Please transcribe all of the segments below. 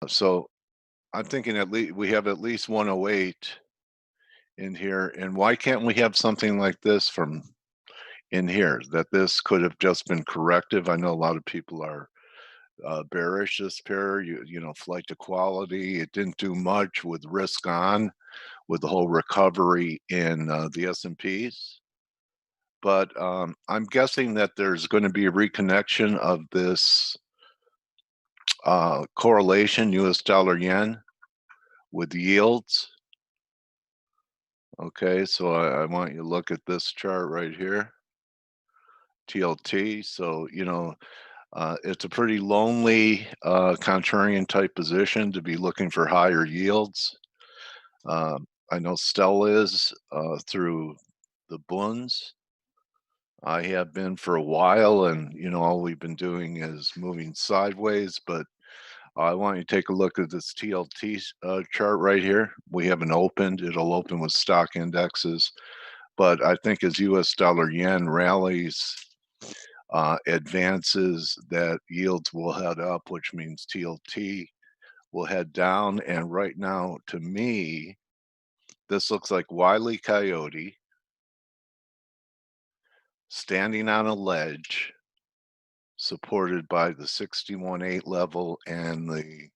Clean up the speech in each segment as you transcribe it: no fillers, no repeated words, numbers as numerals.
So I'm thinking at least we have at least 108 in here, and why can't we have something like this from in here? That this could have just been corrective. I know a lot of people are bearish this pair. Flight to quality. It didn't do much with risk on with the whole recovery in the S&Ps. But I'm guessing that there's going to be a reconnection of this correlation, US dollar yen, with yields. Okay, so I want you to look at this chart right here, TLT. So, it's a pretty lonely contrarian type position to be looking for higher yields. I know Stella is through the Bunds. I have been for a while, and all we've been doing is moving sideways. But I want you to take a look at this TLT chart right here. We haven't opened; it'll open with stock indexes. But I think as US dollar yen rallies, advances, that yields will head up, which means TLT will head down. And right now, to me, this looks like Wile E. Coyote standing on a ledge supported by the 61.8 level and the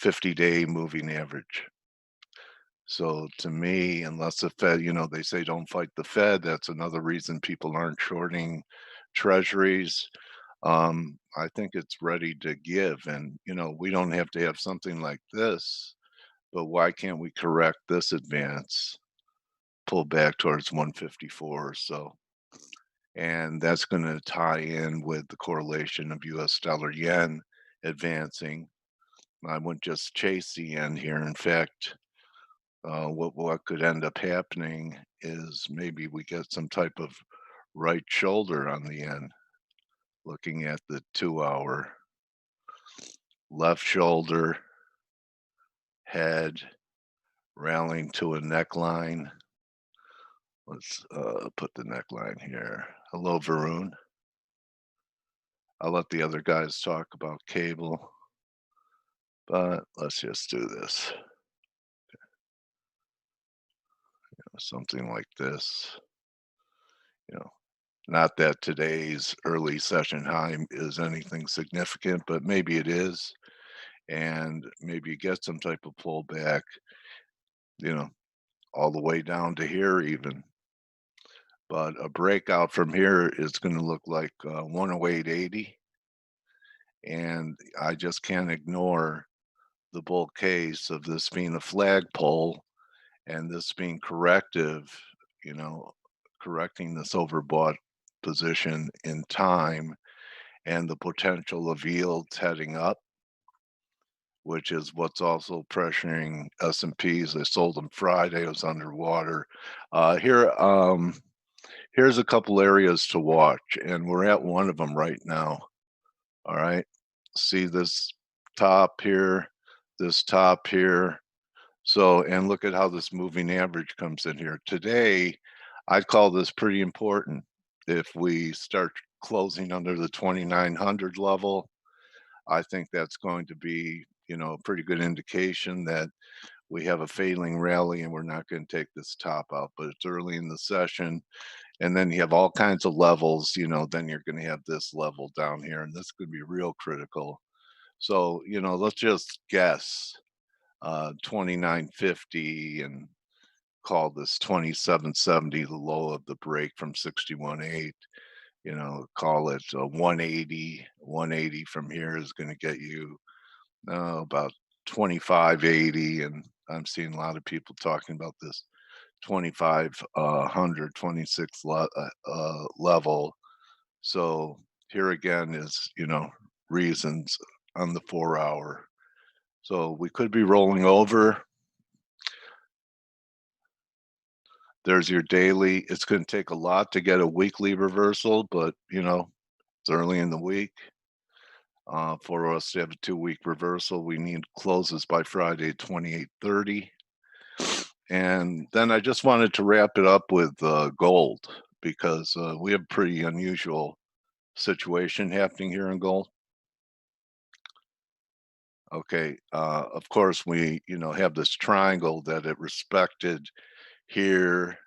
50-day moving average. So to me, unless the Fed, they say don't fight the Fed, that's another reason people aren't shorting treasuries. I think it's ready to give. And, we don't have to have something like this, but why can't we correct this advance, pull back towards 154 or so? And that's going to tie in with the correlation of US dollar yen advancing. I wouldn't just chase the yen here. In fact, what could end up happening is maybe we get some type of right shoulder on the yen. Looking at the 2 hour, left shoulder, head, rallying to a neckline. Let's put the neckline here. Hello, Varun. I'll let the other guys talk about cable, but let's just do this. Something like this. You know, Not that today's early session high is anything significant, but maybe it is, and maybe you get some type of pullback, you know, all the way down to here even. But a breakout from here is going to look like 108.80, and I just can't ignore the bull case of this being a flagpole and this being corrective, you know, correcting this overbought position in time and the potential of yields heading up, which is what's also pressuring S&Ps. I sold them Friday. It was underwater. Here's a couple areas to watch, and we're at one of them right now. All right. See this top here, this top here. So, and look at how this moving average comes in here. Today, I'd call this pretty important. If we start closing under the 2,900 level, I think that's going to be, a pretty good indication that we have a failing rally and we're not going to take this top out. But it's early in the session, and then you have all kinds of levels. Then you're going to have this level down here, and this could be real critical. So, let's just guess 2950 and call this 2770 the low of the break from 61.8. Call it 180 from here is going to get you about 2580, and I'm seeing a lot of people talking about this 2500 level. So here again is reasons on the 4 hour. So we could be rolling over. There's your daily. It's going to take a lot to get a weekly reversal, but it's early in the week. For us to have a 2 week reversal, we need closes by Friday, 28:30. And then I just wanted to wrap it up with gold, because we have a pretty unusual situation happening here in gold. Okay. Of course, we, have this triangle that it respected here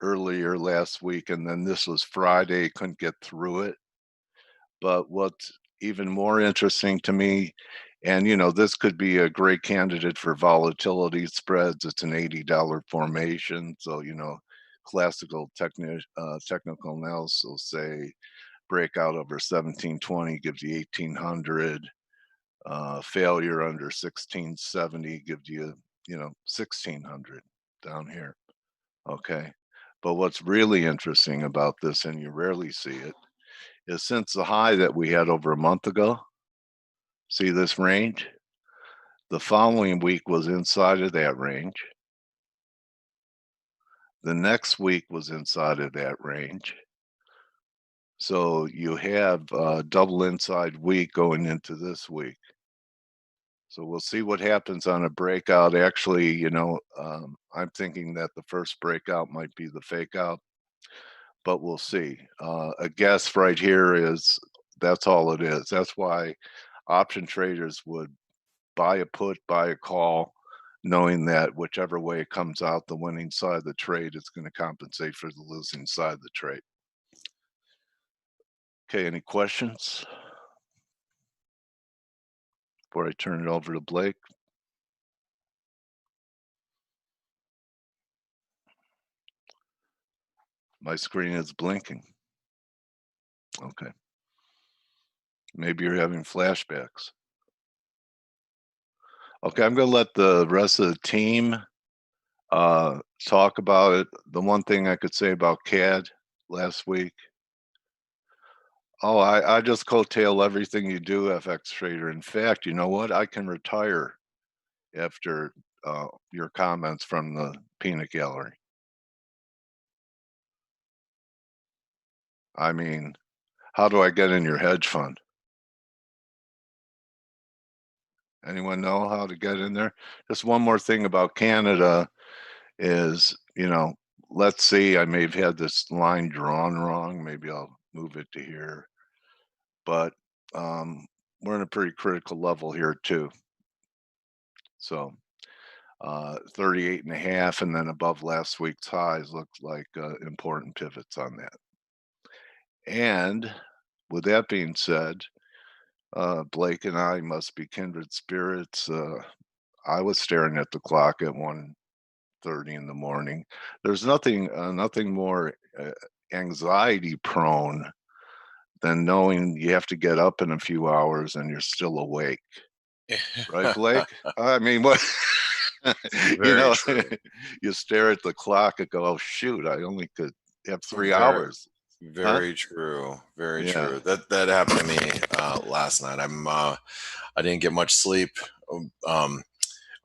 earlier last week, and then this was Friday, couldn't get through it. But what's even more interesting to me, and this could be a great candidate for volatility spreads. It's an $80 formation. So, classical technical analysis will say breakout over 1720 gives you 1800. Failure under 1670 gives you, 1600 down here. Okay. But what's really interesting about this, and you rarely see it, is since the high that we had over a month ago, see this range? The following week was inside of that range. The next week was inside of that range. So you have a double inside week going into this week. So we'll see what happens on a breakout. Actually, I'm thinking that the first breakout might be the fake out, but we'll see. A guess right here is that's all it is. That's why option traders would buy a put, buy a call, knowing that whichever way it comes out, the winning side of the trade is going to compensate for the losing side of the trade. Okay, any questions before I turn it over to Blake? My screen is blinking. Okay. Maybe you're having flashbacks. Okay, I'm going to let the rest of the team talk about it. The one thing I could say about CAD last week. Oh, I just coattail everything you do, FX Trader. In fact, you know what? I can retire after your comments from the peanut gallery. I mean, how do I get in your hedge fund? Anyone know how to get in there? Just one more thing about Canada is, let's see, I may have had this line drawn wrong. Maybe I'll move it to here. But we're in a pretty critical level here too. So 38 and a half, and then above last week's highs look like important pivots on that. And with that being said, Blake and I must be kindred spirits. I was staring at the clock at 1:30 in the morning. There's nothing more anxiety prone than knowing you have to get up in a few hours and you're still awake. Right, Blake? I mean, what? Very true. You stare at the clock and go, "Oh shoot, I only could have 3 Very, hours." Huh? very true. Very Yeah. true. That happened to me last night. I didn't get much sleep. Um,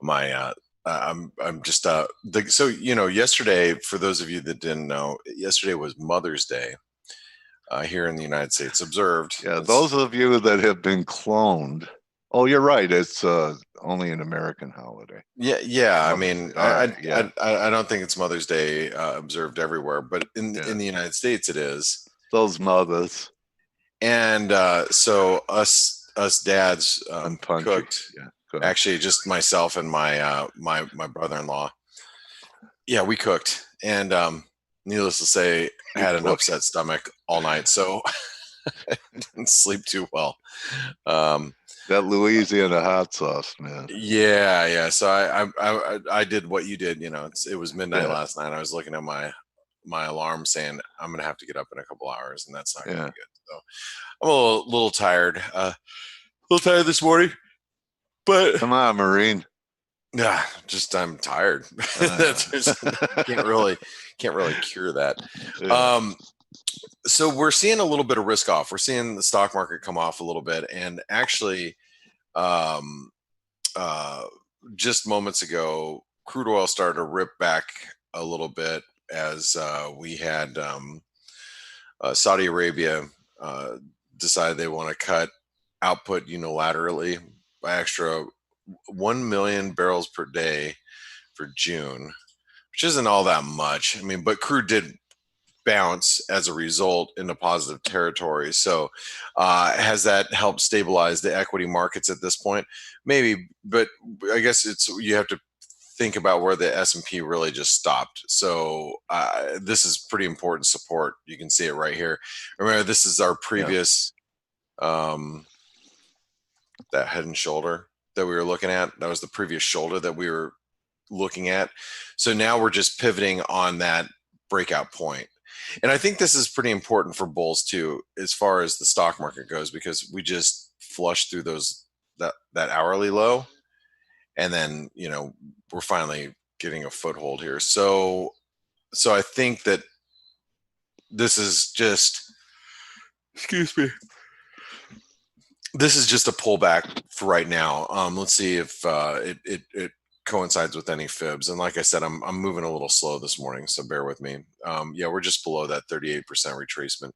my I'm just so yesterday, for those of you that didn't know, yesterday was Mother's Day here in the United States. Observed. Yeah, those of you that have been cloned. Oh, you're right. It's only an American holiday. Yeah. I Mother's mean, Day. All right. Yeah. I don't think it's Mother's Day observed everywhere, but Yeah. in the United States it is. Those mothers. And so us dads I'm punchy. cooked. Yeah. Go ahead. Actually, just myself and my brother-in-law. Yeah, we cooked, and needless to say, I You had an cooked. upset stomach all night, so I didn't sleep too well. Um, That Louisiana hot sauce, man. yeah. So I did what you did. It was midnight Yeah. last night. I was looking at my alarm saying I'm gonna have to get up in a couple hours, and that's not gonna Yeah. be good. So I'm a little tired. A little tired this morning, but Come on, Marine. yeah, just I'm tired. Can't really cure that. Yeah. So we're seeing a little bit of risk off. We're seeing the stock market come off a little bit, and actually, um, uh, just moments ago, crude oil started to rip back a little bit as we had Saudi Arabia decide they want to cut output unilaterally by extra 1 million barrels per day for June, which isn't all that much. I mean, but crude did bounce as a result into positive territory. So has that helped stabilize the equity markets at this point? Maybe, but I guess you have to think about where the S&P really just stopped. So this is pretty important support. You can see it right here. Remember, this is our previous that head and shoulder that we were looking at. That was the previous shoulder that we were looking at. So now we're just pivoting on that breakout point. And I think this is pretty important for bulls too, as far as the stock market goes, because we just flushed through that hourly low, and then we're finally getting a foothold here. So I think that this is just, excuse me, this is just a pullback for right now. Let's see if it coincides with any fibs. And like I said, I'm moving a little slow this morning, so bear with me. Yeah, we're just below that 38% retracement.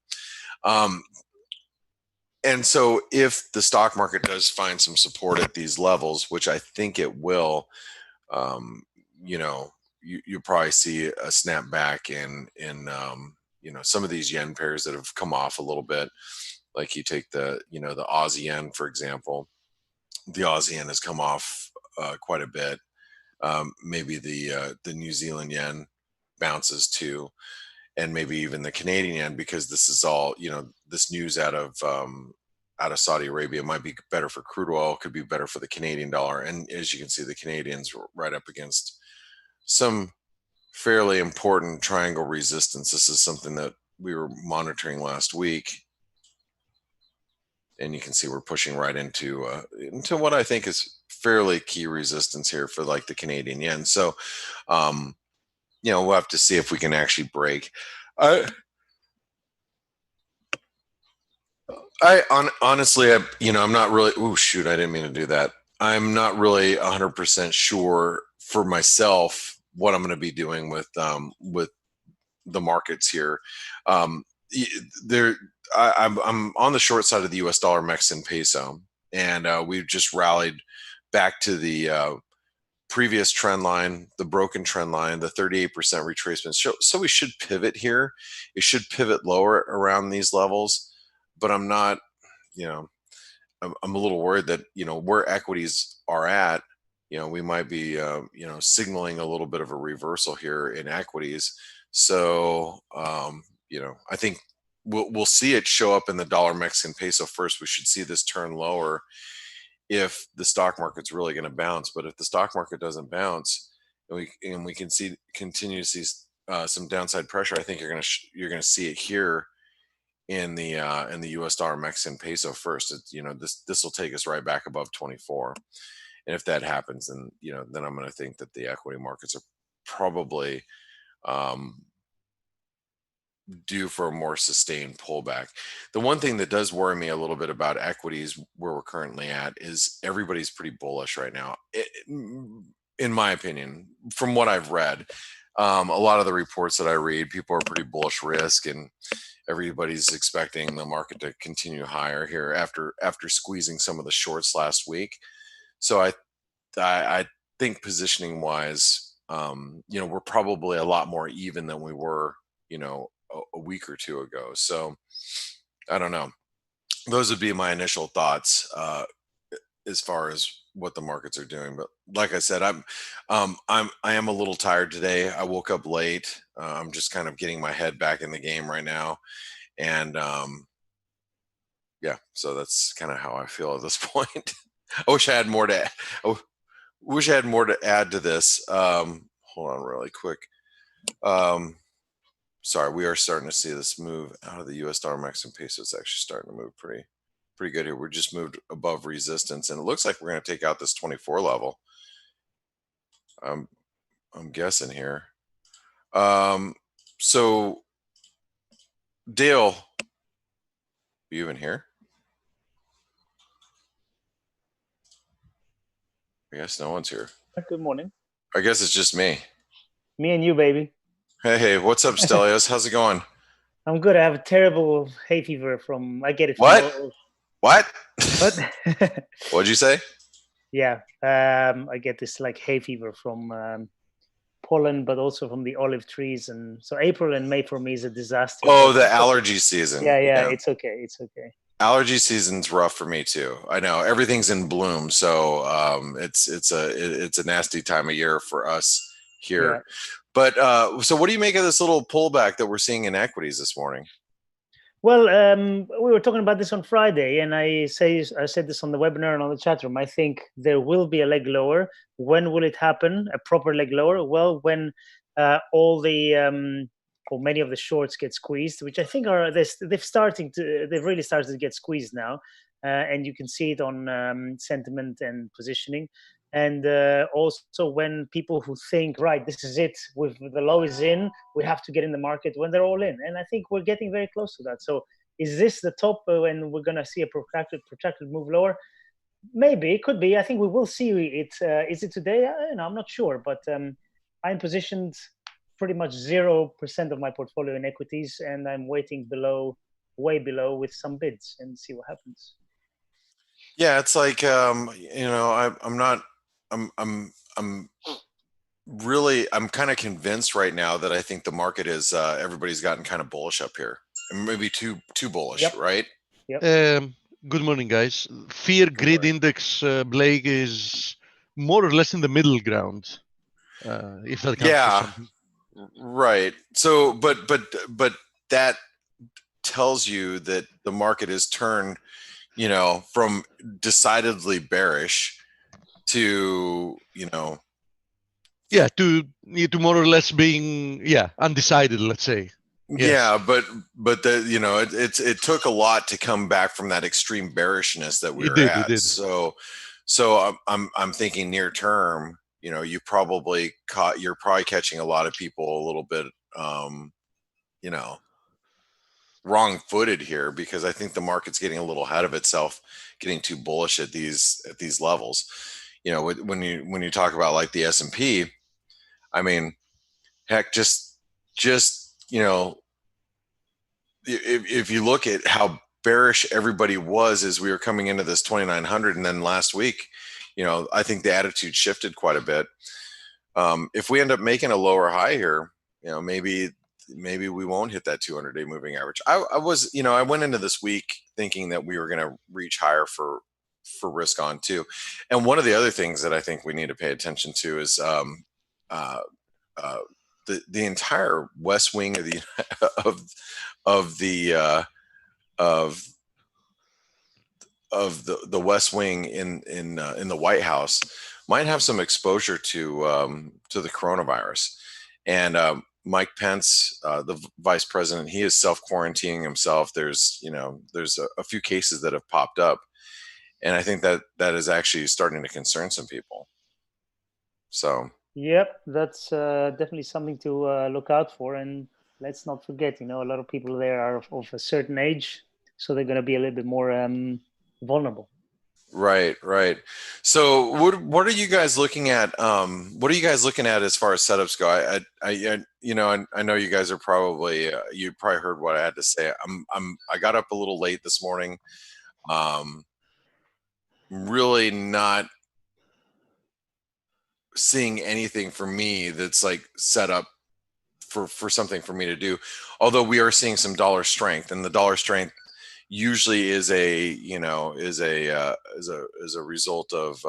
And so if the stock market does find some support at these levels, which I think it will, you probably see a snapback in some of these yen pairs that have come off a little bit. Like you take the Aussie yen, for example. The Aussie yen has come off quite a bit. Maybe the New Zealand yen bounces too, and maybe even the Canadian yen, because this is all this news out of Saudi Arabia might be better for crude oil, could be better for the Canadian dollar. And as you can see, the Canadians were right up against some fairly important triangle resistance. This is something that we were monitoring last week. And you can see we're pushing right into what I think is fairly key resistance here for like the Canadian yen. So, we'll have to see if we can actually break. Honestly, I'm not really. Oh shoot! I didn't mean to do that. I'm not really 100% sure for myself what I'm going to be doing with the markets here. I'm on the short side of the U.S. dollar Mexican peso, and we've just rallied back to the previous trend line, the broken trend line, the 38% retracement. So we should pivot here. It should pivot lower around these levels, but I'm not, I'm a little worried that where equities are at, we might be signaling a little bit of a reversal here in equities. So I think we'll see it show up in the dollar Mexican peso first. We should see this turn lower if the stock market's really going to bounce. But if the stock market doesn't bounce, and we can continue to see some downside pressure, I think you're going to see it here in the U.S. dollar Mexican peso first. This will take us right back above 24, and if that happens, then then I'm going to think that the equity markets are probably due for a more sustained pullback. The one thing that does worry me a little bit about equities where we're currently at is everybody's pretty bullish right now, in my opinion, from what I've read. A lot of the reports that I read, people are pretty bullish risk, and everybody's expecting the market to continue higher here after squeezing some of the shorts last week. So I think positioning wise, we're probably a lot more even than we were, a week or two ago. So I don't know. Those would be my initial thoughts as far as what the markets are doing. But like I said, I am a little tired today. I woke up late. I'm just kind of getting my head back in the game right now, and yeah. So that's kind of how I feel at this point. I wish I had more to. Wish I had more to add to this. Hold on, really quick. Sorry, we are starting to see this move out of the U.S. dollar Mexican peso. It's actually starting to move pretty good here. We're just moved above resistance, and it looks like we're going to take out this 24 level. I'm guessing here. So Dale, are you even here? I guess no one's here. Good morning. I guess it's just me. Me and you, baby. Hey, what's up, Stelios? How's it going? I'm good. I have a terrible hay fever I get it from What? What? What'd you say? Yeah, I get this like hay fever from pollen, but also from the olive trees. And so April and May for me is a disaster. Oh, but the allergy season. yeah, it's okay. It's okay. Allergy season's rough for me too. I know everything's in bloom, so it's a nasty time of year for us here. Yeah. But so what do you make of this little pullback that we're seeing in equities this morning? Well, we were talking about this on Friday, and I said this on the webinar and on the chat room. I think there will be a leg lower. When will it happen? A proper leg lower? Well, when all the or many of the shorts get squeezed, which I think they've really started to get squeezed now, and you can see it on sentiment and positioning. And also when people who think, right, this is it, with the low is in, we have to get in the market when they're all in. And I think we're getting very close to that. So is this the top when we're going to see a protracted move lower? Maybe, it could be. I think we will see it. Is it today? I'm not sure. But I'm positioned pretty much 0% of my portfolio in equities, and I'm waiting way below with some bids and see what happens. Yeah, it's like I'm kind of convinced right now that I think the market is everybody's gotten kind of bullish up here, and maybe too bullish, Yep. right? Yep. Good morning, guys. Fear Grid Index, Blake, is more or less in the middle ground. If that counts for something. Right. So, but that tells you that the market has turned, from decidedly bearish to, to more or less being undecided, let's say. Yes. Yeah, but it took a lot to come back from that extreme bearishness that we were at. It did. So I'm thinking near term, you're probably catching a lot of people a little bit wrong-footed here, because I think the market's getting a little ahead of itself, getting too bullish at these levels. When you talk about like the S&P, I mean, heck, just if you look at how bearish everybody was as we were coming into this 2,900, and then last week, I think the attitude shifted quite a bit. If we end up making a lower high here, maybe we won't hit that 200-day moving average. I went into this week thinking that we were going to reach higher for risk on too. And one of the other things that I think we need to pay attention to is the entire west wing of the West Wing in the White House might have some exposure to the coronavirus. And Mike Pence, the vice president, he is self-quarantining himself. There's a few cases that have popped up, and I think that is actually starting to concern some people. So. Yep, that's definitely something to look out for. And let's not forget, a lot of people there are of a certain age, so they're going to be a little bit more vulnerable. Right. So what are you guys looking at? What are you guys looking at as far as setups go? I know you guys are probably you probably heard what I had to say. I got up a little late this morning. Really not seeing anything for me that's like set up for something for me to do. Although we are seeing some dollar strength, and the dollar strength usually is a result of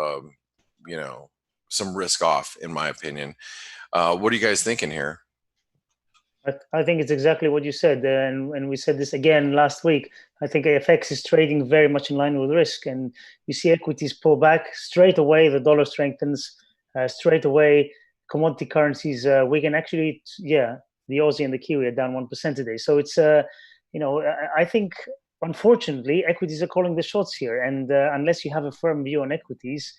some risk off, in my opinion. What are you guys thinking here? I think it's exactly what you said, and we said this again last week. I think AFX is trading very much in line with risk, and you see equities pull back straight away. The dollar strengthens straight away. Commodity currencies weaken. Actually, the Aussie and the Kiwi are down 1% today. So it's I think, unfortunately, equities are calling the shots here, and unless you have a firm view on equities,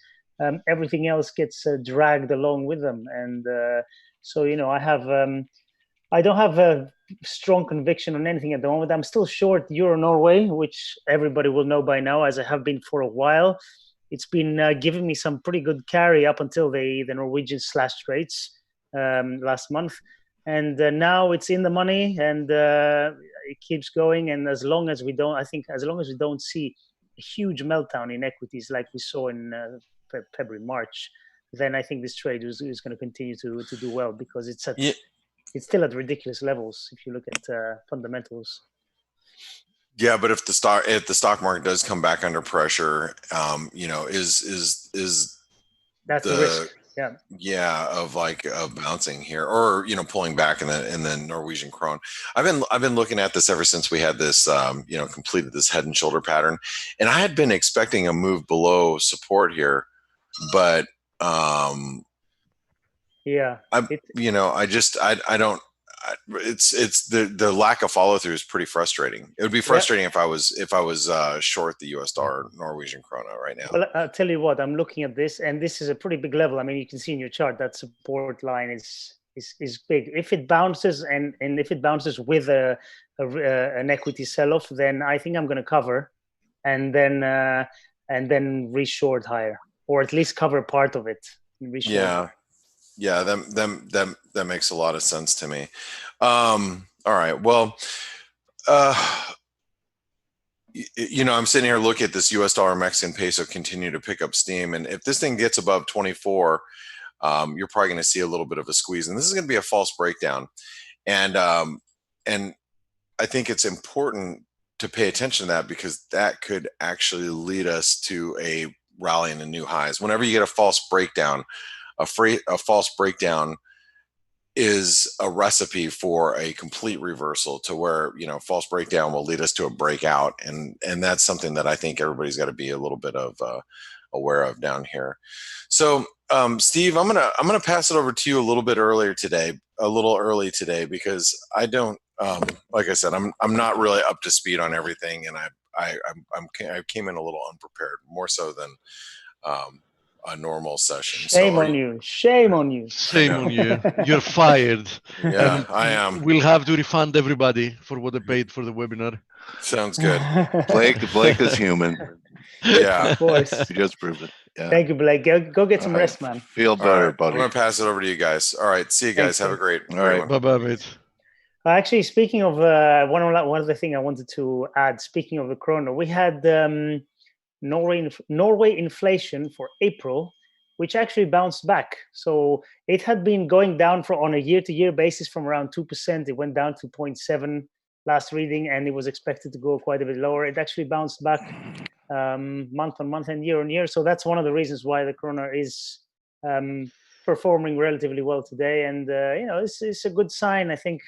everything else gets dragged along with them. And so I don't have a strong conviction on anything at the moment. I'm still short Euro Norway, which everybody will know by now, as I have been for a while. It's been giving me some pretty good carry up until the Norwegian slashed rates last month. And now it's in the money, and it keeps going. And as long as we don't see a huge meltdown in equities like we saw in February, March, then I think this trade is going to continue to do well, because it's Yeah. it's still at ridiculous levels if you look at fundamentals. Yeah, but if the stock market does come back under pressure, is That's the risk. Yeah. Of bouncing here, or pulling back in the Norwegian krone. I've been looking at this ever since we had this completed this head and shoulder pattern, and I had been expecting a move below support here, but it's the lack of follow through is pretty frustrating. It would be frustrating if I was short the US dollar Norwegian krona right now. Well, I'll tell you what, I'm looking at this, and this is a pretty big level. I mean, you can see in your chart that support line is big. If it bounces and if it bounces with an equity sell-off, then I think I'm going to cover, and then reshort higher, or at least cover part of it. Yeah, that makes a lot of sense to me. All right, well, I'm sitting here looking at this US dollar Mexican peso continue to pick up steam, and if this thing gets above 24, you're probably going to see a little bit of a squeeze, and this is going to be a false breakdown, and I think it's important to pay attention to that, because that could actually lead us to a rally into new highs. Whenever you get a false breakdown, a false breakdown is a recipe for a complete reversal, to where false breakdown will lead us to a breakout, and that's something that I think everybody's got to be a little bit of aware of down here. So Steve, I'm gonna pass it over to you a little early today, because I don't like I said, I'm not really up to speed on everything, and I came in a little unprepared, more so than a normal session. Shame on you. Shame on you. You're fired. Yeah, I am. We'll have to refund everybody for what they paid for the webinar. Sounds good. Blake is human. Yeah, of course. You just proved it. Yeah. Thank you, Blake. Go get some rest, man. Feel better, buddy. I'm gonna pass it over to you guys. All right, see you guys. Have a great. All right, bye, mate. Actually, speaking of one other thing I wanted to add. Speaking of the krona, we had Norway inflation for April, which actually bounced back. So it had been going down on a year-to-year basis from around 2%. It went down to 0.7 last reading, and it was expected to go quite a bit lower. It actually bounced back month on month and year on year. So that's one of the reasons why the krona is performing relatively well today. And it's a good sign, I think,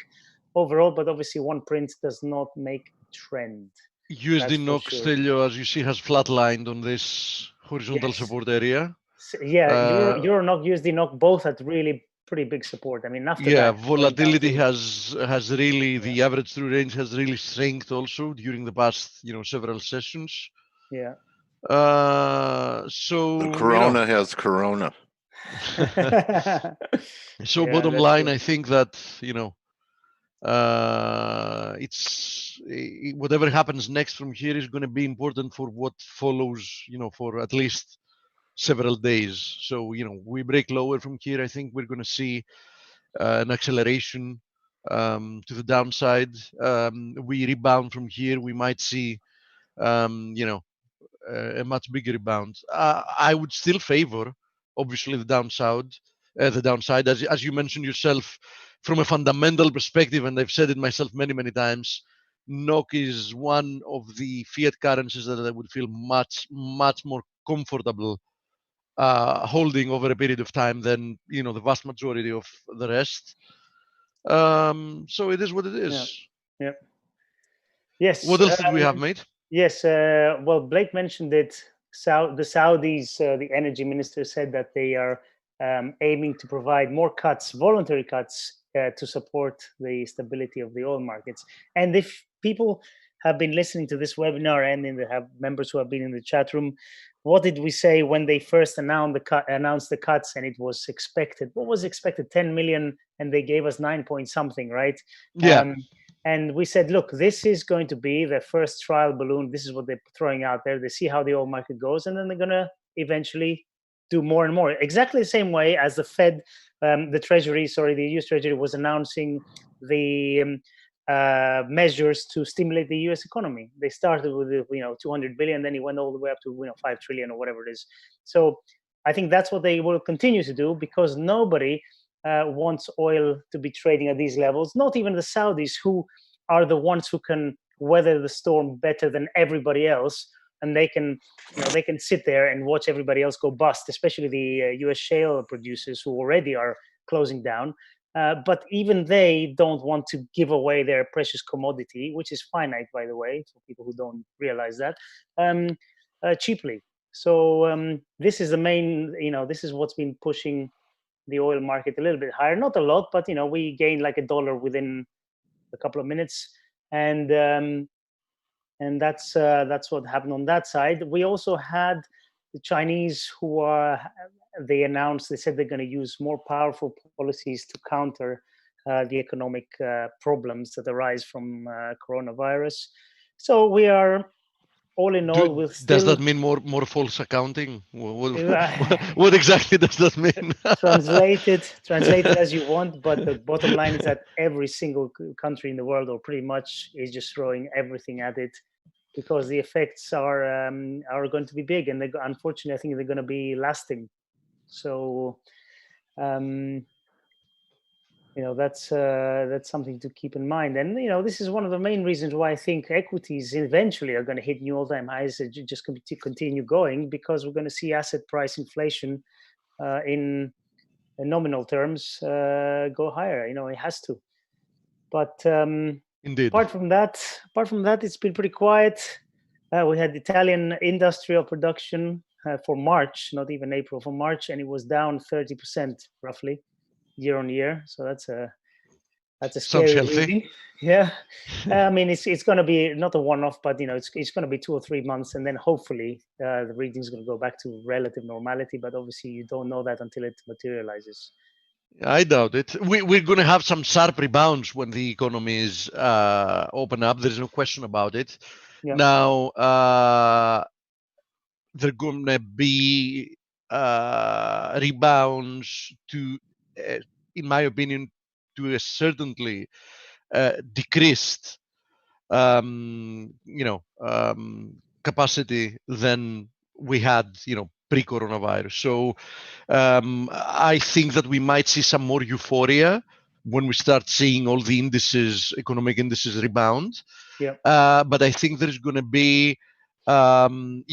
overall. But obviously, one print does not make a trend. USD NOK, Stelio, as you see, has flatlined on this horizontal support area. Yeah, Euro NOK, USD NOK, both at really pretty big support. I mean, after that, volatility has really, the average through range has really shrinked also during the past several sessions. Yeah. So the Corona has Corona. So bottom line, I think that it's whatever happens next from here is going to be important for what follows, for at least several days. So we break lower from here, I think we're going to see an acceleration to the downside. We rebound from here, we might see a much bigger rebound. I would still favor, obviously, the downside, as you mentioned yourself, from a fundamental perspective, and I've said it myself many times, NOK is one of the fiat currencies that I would feel much more comfortable holding over a period of time than the vast majority of the rest. So it is what it is. Yeah. Yes. What else did we have, mate? Yes. Well, Blake mentioned it. The Saudis, the energy minister, said that they are aiming to provide more cuts, voluntary cuts, to support the stability of the oil markets. And if people have been listening to this webinar, and have members who have been in the chat room, what did we say when they first announced the cuts? And it was expected. What was expected? 10 million, and they gave us 9 point something, right? Yeah. And we said, look, this is going to be the first trial balloon. This is what they're throwing out there. They see how the oil market goes, and then they're going to eventually do more and more. Exactly the same way as the Fed, the US Treasury was announcing the measures to stimulate the US economy. They started with 200 billion, then it went all the way up to 5 trillion or whatever it is. So I think that's what they will continue to do, because nobody wants oil to be trading at these levels. Not even the Saudis, who are the ones who can weather the storm better than everybody else, and they can, they can sit there and watch everybody else go bust, especially the US shale producers who already are closing down. But even they don't want to give away their precious commodity, which is finite, by the way, for people who don't realize that, cheaply. So this is the main, this is what's been pushing the oil market a little bit higher. Not a lot, but we gained like $1 within a couple of minutes, and that's what happened on that side. We also had the Chinese who they said they're going to use more powerful policies to counter the economic problems that arise from coronavirus. So we are, all in all, we'll still. Does that mean more false accounting? What exactly does that mean? Translate it as you want, but the bottom line is that every single country in the world, or pretty much, is just throwing everything at it, because the effects are going to be big, and unfortunately, I think they're going to be lasting. So, that's something to keep in mind. And this is one of the main reasons why I think equities eventually are going to hit new all-time highs, just continue going, because we're going to see asset price inflation in nominal terms go higher. It has to. But Indeed. apart from that, it's been pretty quiet. We had Italian industrial production for March, not even April, for March, and it was down 30% roughly year on year. So that's a scary reading. Yeah. I mean, it's going to be not a one-off, but it's going to be 2 or 3 months, and then hopefully the reading is going to go back to relative normality. But obviously, you don't know that until it materializes. I doubt it. We're going to have some sharp rebounds when the economies open up. There's no question about it. Yeah. Now, there are going to be rebounds to, in my opinion, to a certainly decreased, capacity than we had, pre-coronavirus. So I think that we might see some more euphoria when we start seeing all the economic indices rebound. Yeah. But I think there's going to be, some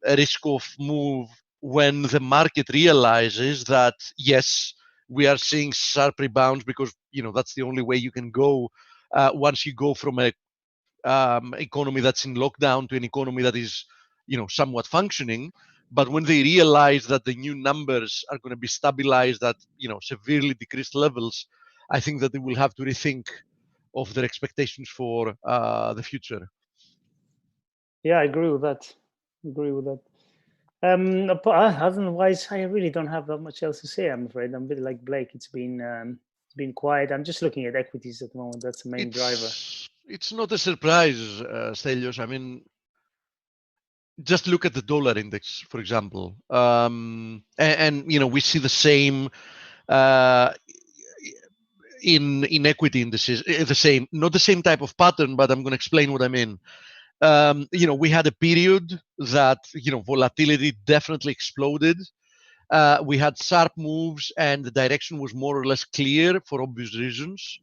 risk of move when the market realizes that, yes, we are seeing sharp rebounds, because that's the only way you can go once you go from a economy that's in lockdown to an economy that is somewhat functioning. But when they realize that the new numbers are going to be stabilized at severely decreased levels, I think that they will have to rethink of their expectations for the future. Yeah, I agree with that. Otherwise, I really don't have that much else to say, I'm afraid. I'm a bit like Blake. It's been quiet. I'm just looking at equities at the moment. That's the main driver. It's not a surprise, Stelios. I mean, just look at the dollar index, for example. And we see the same in equity indices, not the same type of pattern, but I'm going to explain what I mean. We had a period that volatility definitely exploded. We had sharp moves, and the direction was more or less clear for obvious reasons.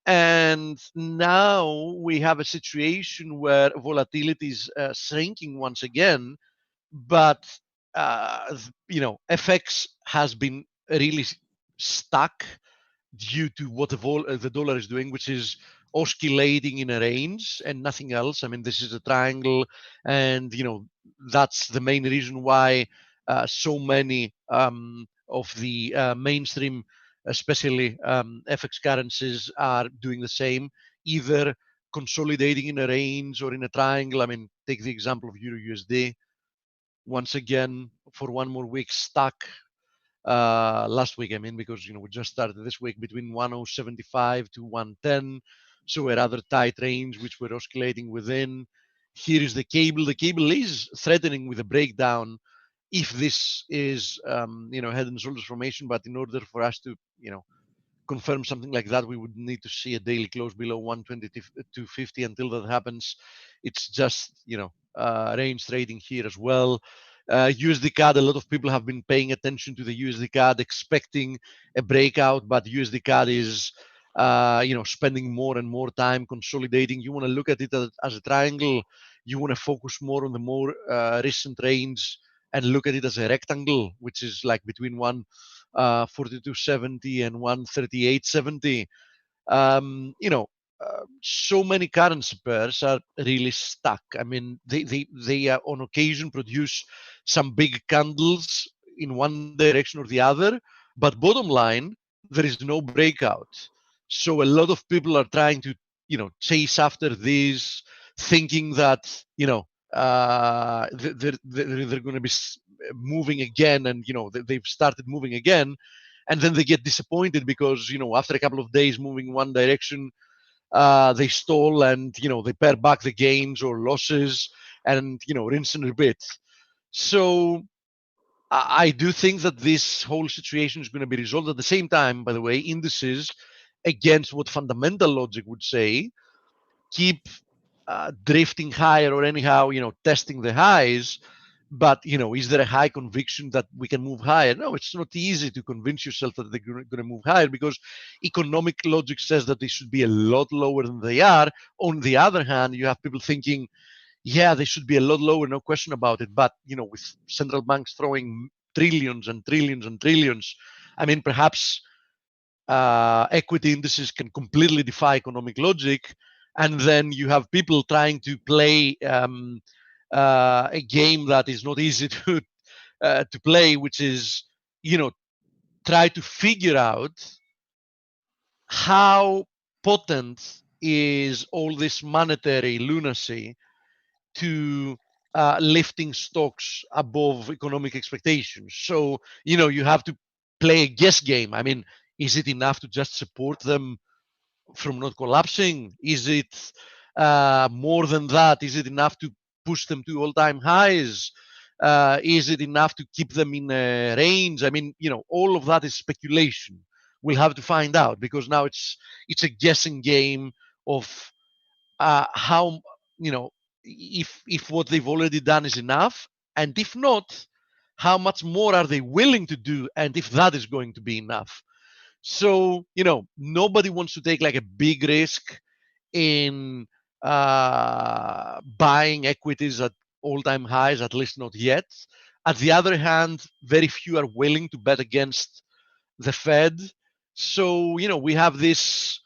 And now we have a situation where volatility is shrinking once again, but FX has been really stuck due to what the dollar is doing, which is oscillating in a range and nothing else. I mean, this is a triangle, and that's the main reason why so many of the mainstream, especially FX currencies, are doing the same, either consolidating in a range or in a triangle. I mean, take the example of Euro USD. Once again, for one more week, stuck. Last week, I mean, because we just started this week between 1075 to 110, so a rather tight range which we're oscillating within. Here is the cable. The cable is threatening with a breakdown if this is head and shoulders formation, but in order for us to confirm something like that, we would need to see a daily close below 120 to 250. Until that happens, it's just range trading here as well. USD CAD, a lot of people have been paying attention to the USD CAD, expecting a breakout, but USD CAD is spending more and more time consolidating. You want to look at it as a triangle. You want to focus more on the more recent range and look at it as a rectangle, which is like between 142.70 and 138.70. So many currency pairs are really stuck. I mean, they on occasion produce some big candles in one direction or the other, but bottom line, there is no breakout. So a lot of people are trying to, chase after these, thinking that, they're going to be moving again, and they've started moving again, and then they get disappointed because after a couple of days moving one direction, they stall and they pare back the gains or losses and rinse and repeat. So I do think that this whole situation is going to be resolved. At the same time, by the way, indices, against what fundamental logic would say, keep drifting higher or anyhow testing the highs. But is there a high conviction that we can move higher? No, it's not easy to convince yourself that they're going to move higher, because economic logic says that they should be a lot lower than they are. On the other hand, you have people thinking, yeah, they should be a lot lower, no question about it. But with central banks throwing trillions and trillions and trillions, I mean, perhaps equity indices can completely defy economic logic, and then you have people trying to play a game that is not easy to play, which is try to figure out how potent is all this monetary lunacy to lifting stocks above economic expectations. So you have to play a guess game. I mean, is it enough to just support them from not collapsing? Is it more than that? Is it enough to push them to all-time highs? Is it enough to keep them in a range? I mean, all of that is speculation. We'll have to find out, because now it's a guessing game of how if what they've already done is enough, and if not, how much more are they willing to do, and if that is going to be enough. So nobody wants to take like a big risk in buying equities at all-time highs, at least not yet. At the other hand, very few are willing to bet against the Fed. So we have this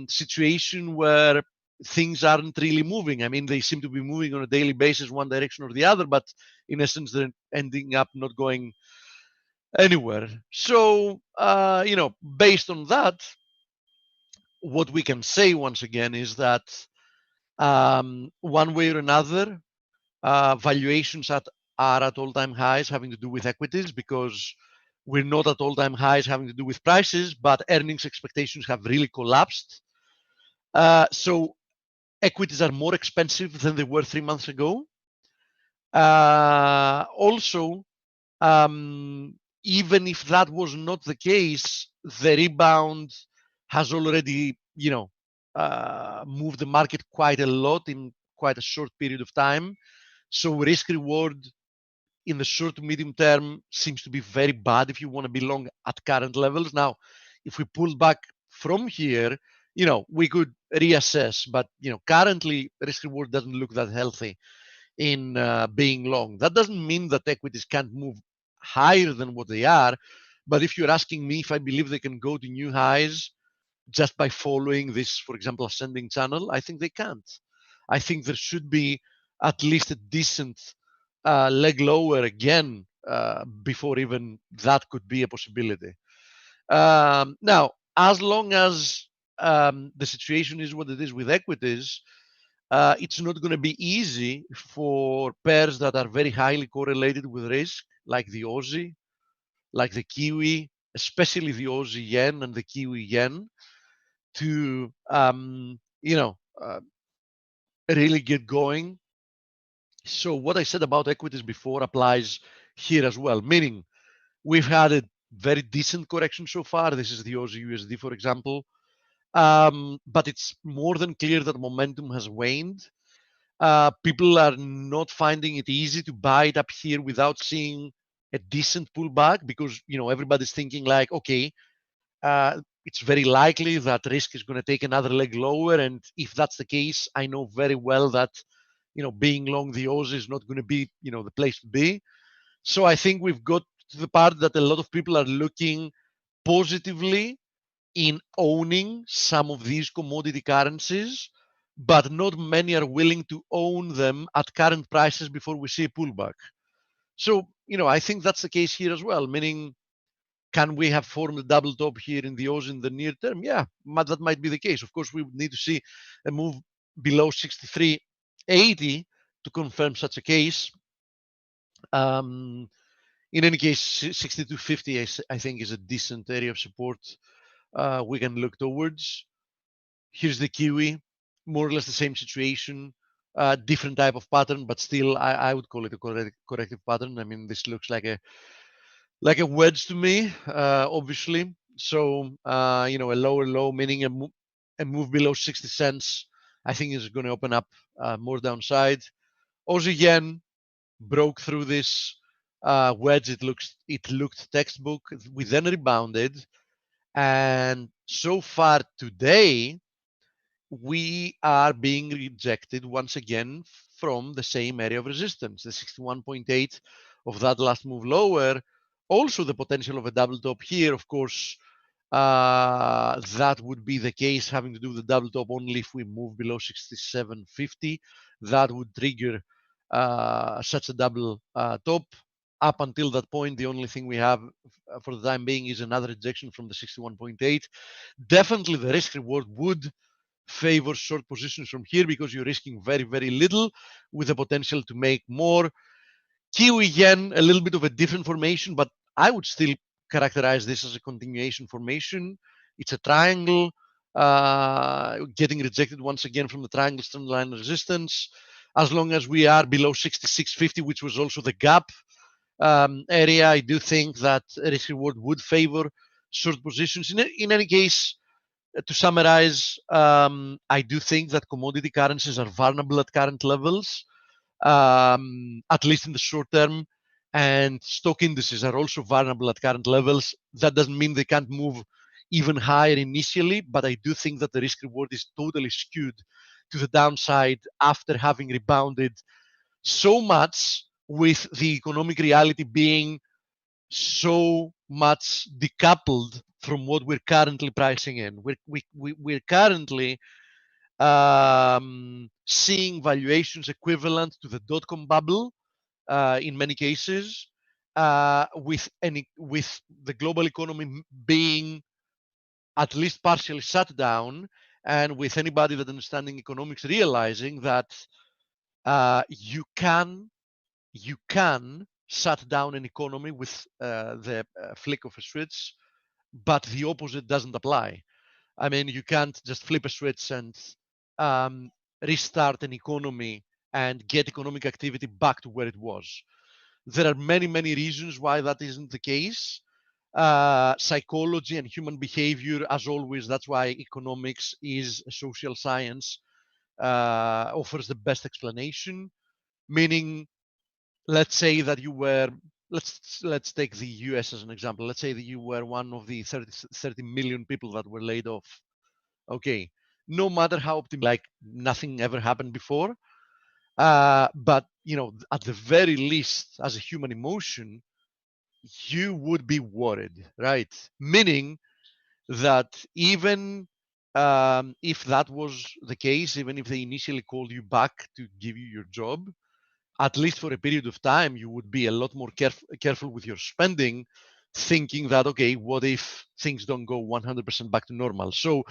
situation where things aren't really moving. I mean, they seem to be moving on a daily basis, one direction or the other, but in essence, they're ending up not going anywhere. So based on that, what we can say once again is that one way or another, valuations are at all-time highs having to do with equities, because we're not at all-time highs having to do with prices, but earnings expectations have really collapsed. So equities are more expensive than they were 3 months ago. Also, even if that was not the case, the rebound has already, moved the market quite a lot in quite a short period of time. So risk reward in the short to medium term seems to be very bad if you want to be long at current levels. Now, if we pull back from here, we could reassess, but currently risk reward doesn't look that healthy in being long. That doesn't mean that equities can't move higher than what they are, but if you're asking me if I believe they can go to new highs just by following this, for example, ascending channel, I think they can't. I think there should be at least a decent leg lower again before even that could be a possibility. Now, as long as the situation is what it is with equities, it's not going to be easy for pairs that are very highly correlated with risk, like the Aussie, like the Kiwi, especially the Aussie yen and the Kiwi yen, to really get going. So what I said about equities before applies here as well, meaning we've had a very decent correction so far. This is the Aussie USD, for example. But it's more than clear that momentum has waned. People are not finding it easy to buy it up here without seeing a decent pullback, because everybody's thinking like, okay, it's very likely that risk is going to take another leg lower, and if that's the case, I know very well that being long the Oz is not going to be the place to be. So I think we've got to the part that a lot of people are looking positively in owning some of these commodity currencies, but not many are willing to own them at current prices before we see a pullback. So, I think that's the case here as well, meaning, can we have formed a double top here in the Oz in the near term? Yeah, that might be the case. Of course, we would need to see a move below 63.80 to confirm such a case. In any case, 62.50, I think, is a decent area of support we can look towards. Here's the Kiwi, more or less the same situation, different type of pattern, but still, I would call it a corrective pattern. I mean, this looks like a wedge to me, obviously. So, a lower low, meaning a move below 60 cents, I think is going to open up more downside. Aussie yen broke through this wedge. It looked textbook. We then rebounded, and so far today, we are being rejected once again from the same area of resistance, the 61.8 of that last move lower. Also, the potential of a double top here, of course, that would be the case, having to do the double top only if we move below 67.50. That would trigger such a double top. Up until that point, the only thing we have for the time being is another rejection from the 61.8. Definitely the risk reward would favor short positions from here, because you're risking very, very little with the potential to make more. Kiwi yen, a little bit of a different formation, but I would still characterize this as a continuation formation. It's a triangle, getting rejected once again from the triangle trend line resistance. As long as we are below 66.50, which was also the gap area, I do think that risk reward would favor short positions. In any case, to summarize, I do think that commodity currencies are vulnerable at current levels, at least in the short term, and stock indices are also vulnerable at current levels. That doesn't mean they can't move even higher initially, but I do think that the risk reward is totally skewed to the downside after having rebounded so much, with the economic reality being so much decoupled from what we're currently pricing in. We're currently seeing valuations equivalent to the dot-com bubble in many cases, with the global economy being at least partially shut down, and with anybody that understanding economics realizing that you can shut down an economy with the flick of a switch, but the opposite doesn't apply. I mean, you can't just flip a switch and restart an economy and get economic activity back to where it was. There are many, many reasons why that isn't the case. Psychology and human behavior, as always, that's why economics is a social science, offers the best explanation. Meaning, let's say that you were, let's take the US as an example. Let's say that you were one of the 30 million people that were laid off. Okay, no matter how optimistic, like nothing ever happened before, but at the very least, as a human emotion, you would be worried, right? Meaning that even if that was the case, even if they initially called you back to give you your job, at least for a period of time, you would be a lot more careful with your spending, thinking that, okay, what if things don't go 100% back to normal? So,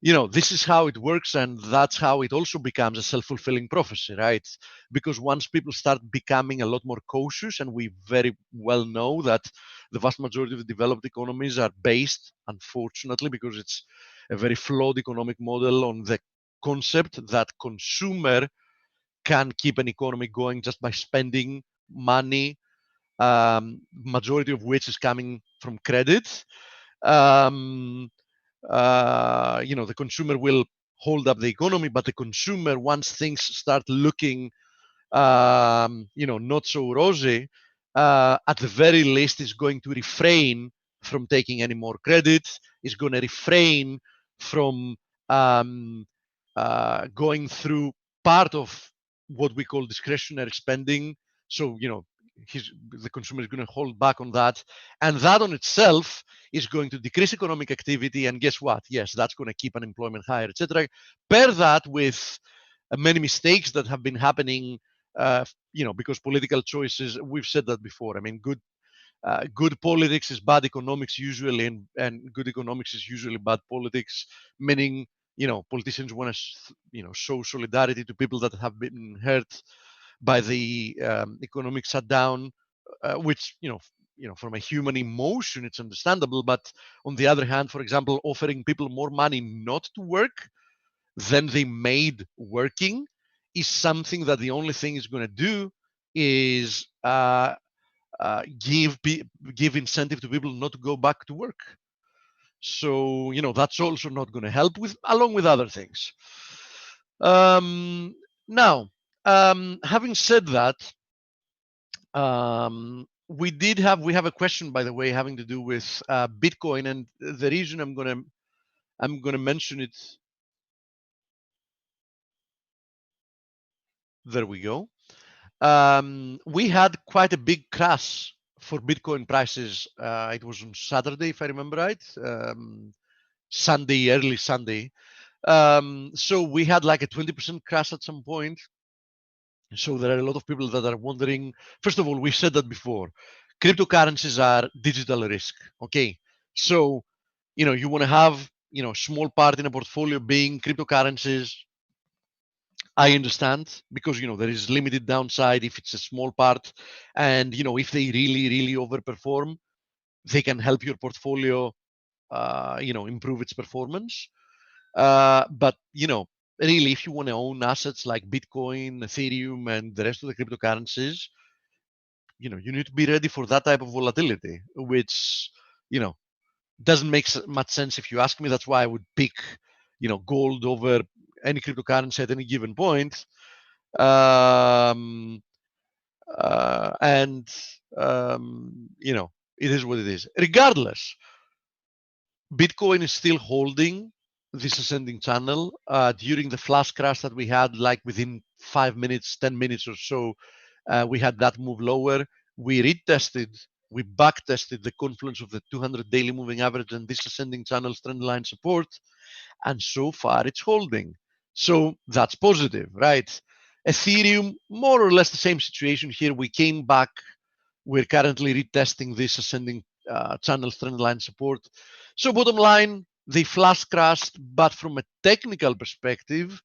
this is how it works, and that's how it also becomes a self-fulfilling prophecy, right? Because once people start becoming a lot more cautious, and we very well know that the vast majority of the developed economies are based, unfortunately, because it's a very flawed economic model, on the concept that consumer can keep an economy going just by spending money, majority of which is coming from credit. The consumer will hold up the economy, but the consumer, once things start looking, not so rosy, at the very least is going to refrain from taking any more credit, is going to refrain from going through part of what we call discretionary spending. So, the consumer is going to hold back on that. And that on itself is going to decrease economic activity. And guess what? Yes, that's going to keep unemployment higher, etc. Pair that with many mistakes that have been happening, because political choices, we've said that before. I mean, good politics is bad economics usually, and good economics is usually bad politics, meaning, politicians want to, show solidarity to people that have been hurt by the economic shutdown, which, from a human emotion, it's understandable. But on the other hand, for example, offering people more money not to work than they made working is something that the only thing is going to do is give incentive to people not to go back to work. So, that's also not going to help along with other things. Now, having said that, we have a question, by the way, having to do with Bitcoin, and the reason I'm gonna mention it. There we go. We had quite a big crash for Bitcoin prices. It was on Saturday, if I remember right. Sunday, early Sunday. So we had like a 20% crash at some point. So there are a lot of people that are wondering. First of all, we said that before. Cryptocurrencies are digital risk. Okay. So, you want to have, small part in a portfolio being cryptocurrencies. I understand, because there is limited downside if it's a small part, and if they really, really overperform, they can help your portfolio, improve its performance. But really, if you want to own assets like Bitcoin, Ethereum, and the rest of the cryptocurrencies, you need to be ready for that type of volatility, which doesn't make much sense if you ask me. That's why I would pick gold over any cryptocurrency at any given point. And it is what it is. Regardless, Bitcoin is still holding this ascending channel. During the flash crash that we had, like within 5 minutes, 10 minutes or so, we had that move lower. We back tested the confluence of the 200 daily moving average and this ascending channel trend line support, and so far it's holding. So that's positive, right? Ethereum, more or less the same situation here. We came back. We're currently retesting this ascending channel trend line support. So bottom line, they flash crashed, but from a technical perspective,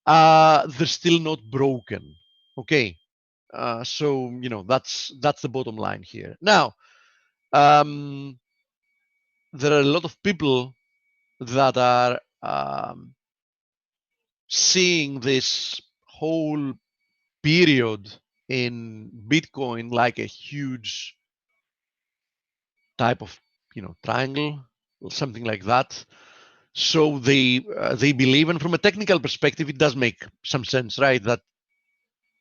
they're still not broken. Okay. So that's the bottom line here. Now, there are a lot of people that are seeing this whole period in Bitcoin like a huge type of triangle, or something like that. So they believe, and from a technical perspective, it does make some sense, right? That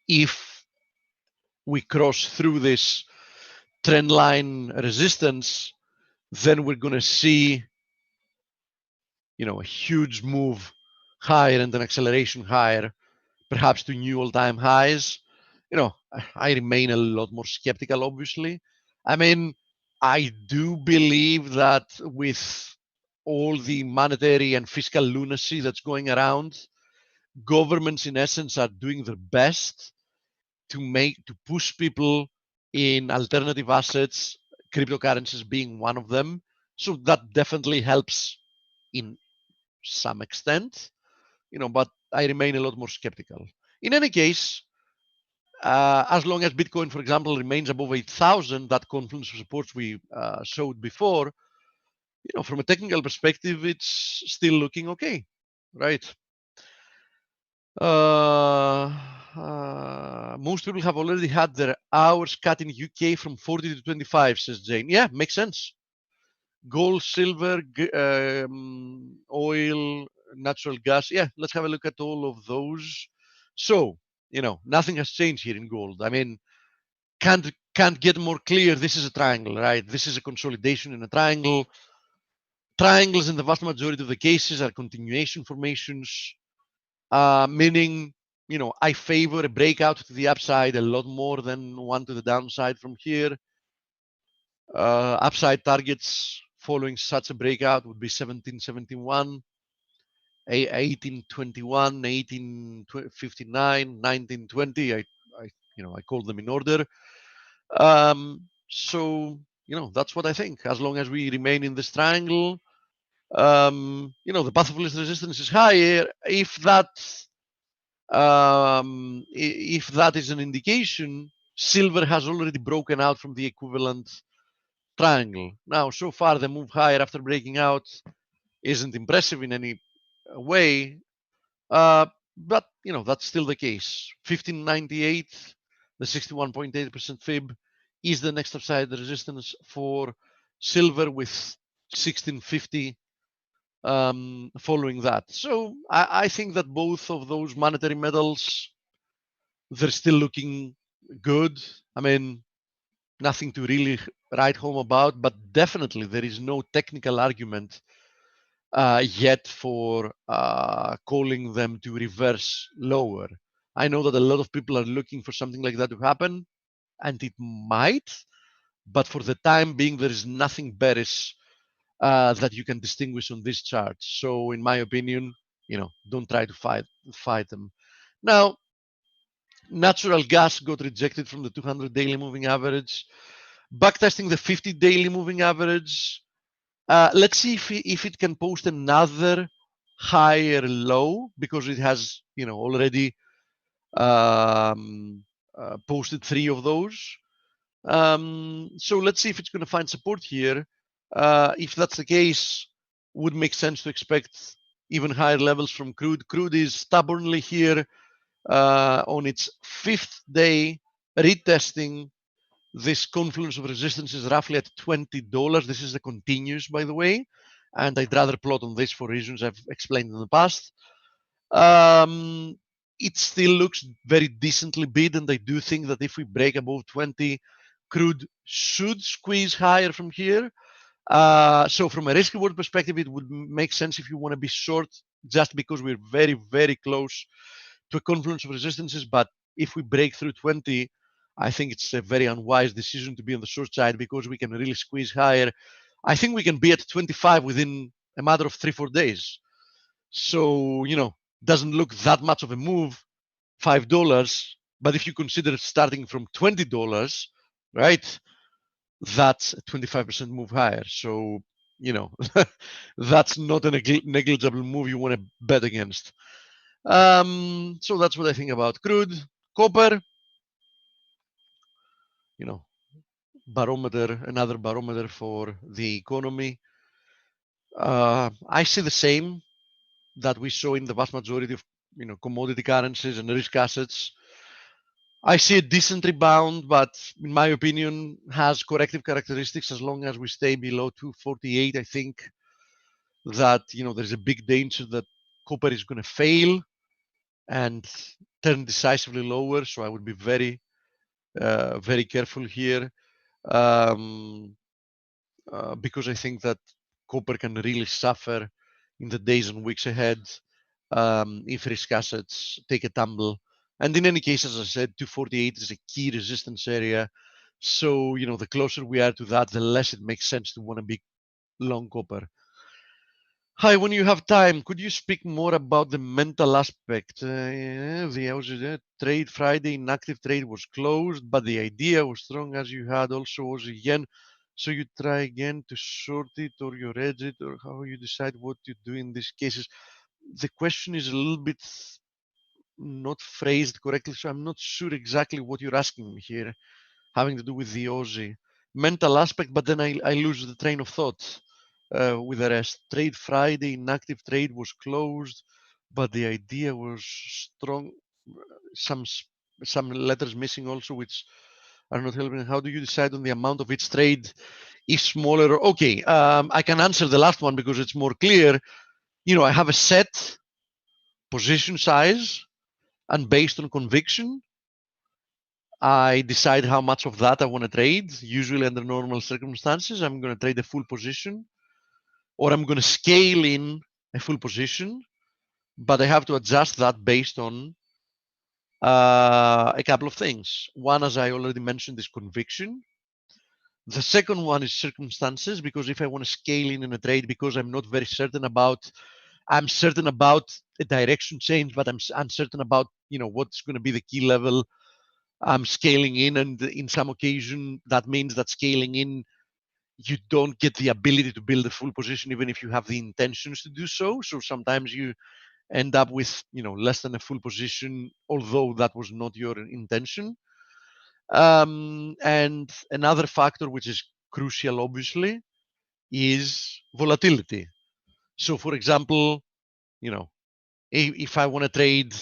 if we cross through this trend line resistance, then we're going to see a huge move higher and an acceleration higher, perhaps to new all-time highs. I remain a lot more skeptical, obviously. I mean, I do believe that with all the monetary and fiscal lunacy that's going around, governments in essence are doing their best to push people in alternative assets, cryptocurrencies being one of them. So that definitely helps in some extent, but I remain a lot more skeptical. In any case, as long as Bitcoin, for example, remains above 8,000, that confluence of supports we showed before, from a technical perspective, it's still looking okay, right? Most people have already had their hours cut in UK from 40 to 25, says Jane. Yeah, makes sense. Gold, silver, oil, natural gas. Yeah, let's have a look at all of those. So, nothing has changed here in gold. I mean, can't get more clear. This is a triangle, right? This is a consolidation in a triangle. Triangles in the vast majority of the cases are continuation formations, meaning, I favor a breakout to the upside a lot more than one to the downside from here. Upside targets following such a breakout would be 1771, 1821, 1859, 1920. I called them in order. So that's what I think. As long as we remain in this triangle, the path of least resistance is higher. If that is an indication, silver has already broken out from the equivalent triangle. Now, so far, the move higher after breaking out isn't impressive in any way, but that's still the case. 1598, the 61.8% fib, is the next upside resistance for silver, with 1650 following that. So I think that both of those monetary metals, they're still looking good. I mean, nothing to really write home about, but definitely there is no technical argument yet for calling them to reverse lower. I know that a lot of people are looking for something like that to happen, and it might, but for the time being, there is nothing bearish that you can distinguish on this chart. So in my opinion, don't try to fight them. Now, natural gas got rejected from the 200 daily moving average. Backtesting the 50 daily moving average. Let's see if it can post another higher low, because it has already posted 3 of those. So let's see if it's going to find support here. If that's the case, would make sense to expect even higher levels from crude. Crude is stubbornly here on its 5th day, retesting this confluence of resistance is roughly at $20. This is the continuous, by the way, and I'd rather plot on this for reasons I've explained in the past. It still looks very decently bid, and I do think that if we break above 20, crude should squeeze higher from here. So from a risk reward perspective, it would make sense if you want to be short, just because we're very, very close to a confluence of resistances. But if we break through 20, I think it's a very unwise decision to be on the short side, because we can really squeeze higher. I think we can be at 25 within a matter of 3-4 days. So, doesn't look that much of a move, $5. But if you consider starting from $20, right, that's a 25% move higher. So, that's not a negligible move you want to bet against. So that's what I think about crude. Copper, barometer, another barometer for the economy. I see the same that we saw in the vast majority of commodity currencies and risk assets. I see a decent rebound, but in my opinion, has corrective characteristics. As long as we stay below 248, I think that there's a big danger that copper is going to fail and turn decisively lower. So I would be very, very careful here, because I think that copper can really suffer in the days and weeks ahead if risk assets take a tumble. And in any case, as I said, 248 is a key resistance area. So, the closer we are to that, the less it makes sense to want to be long copper. Hi, when you have time, could you speak more about the mental aspect? The trade Friday, inactive trade was closed, but the idea was strong as you had also Aussie yen. So you try again to short it, or you hedge it, or how you decide what to do in these cases. The question is a little bit not phrased correctly, so I'm not sure exactly what you're asking me here, having to do with the Aussie mental aspect, but then I lose the train of thought with the rest. Trade Friday, inactive trade was closed, but the idea was strong. Some letters missing also, which are not helping. How do you decide on the amount of each trade if smaller? Okay, I can answer the last one because it's more clear. I have a set position size, and based on conviction, I decide how much of that I want to trade. Usually under normal circumstances, I'm going to trade a full position, or I'm going to scale in a full position, but I have to adjust that based on a couple of things. One, as I already mentioned, is conviction. The second one is circumstances, because if I want to scale in a trade because I'm not very certain about, I'm certain about a direction change, but I'm uncertain about, what's going to be the key level, I'm scaling in, and in some occasion that means that scaling in, you don't get the ability to build a full position even if you have the intentions to do so. So sometimes you end up with less than a full position, although that was not your intention. And another factor which is crucial, obviously, is volatility. So for example, if I want to trade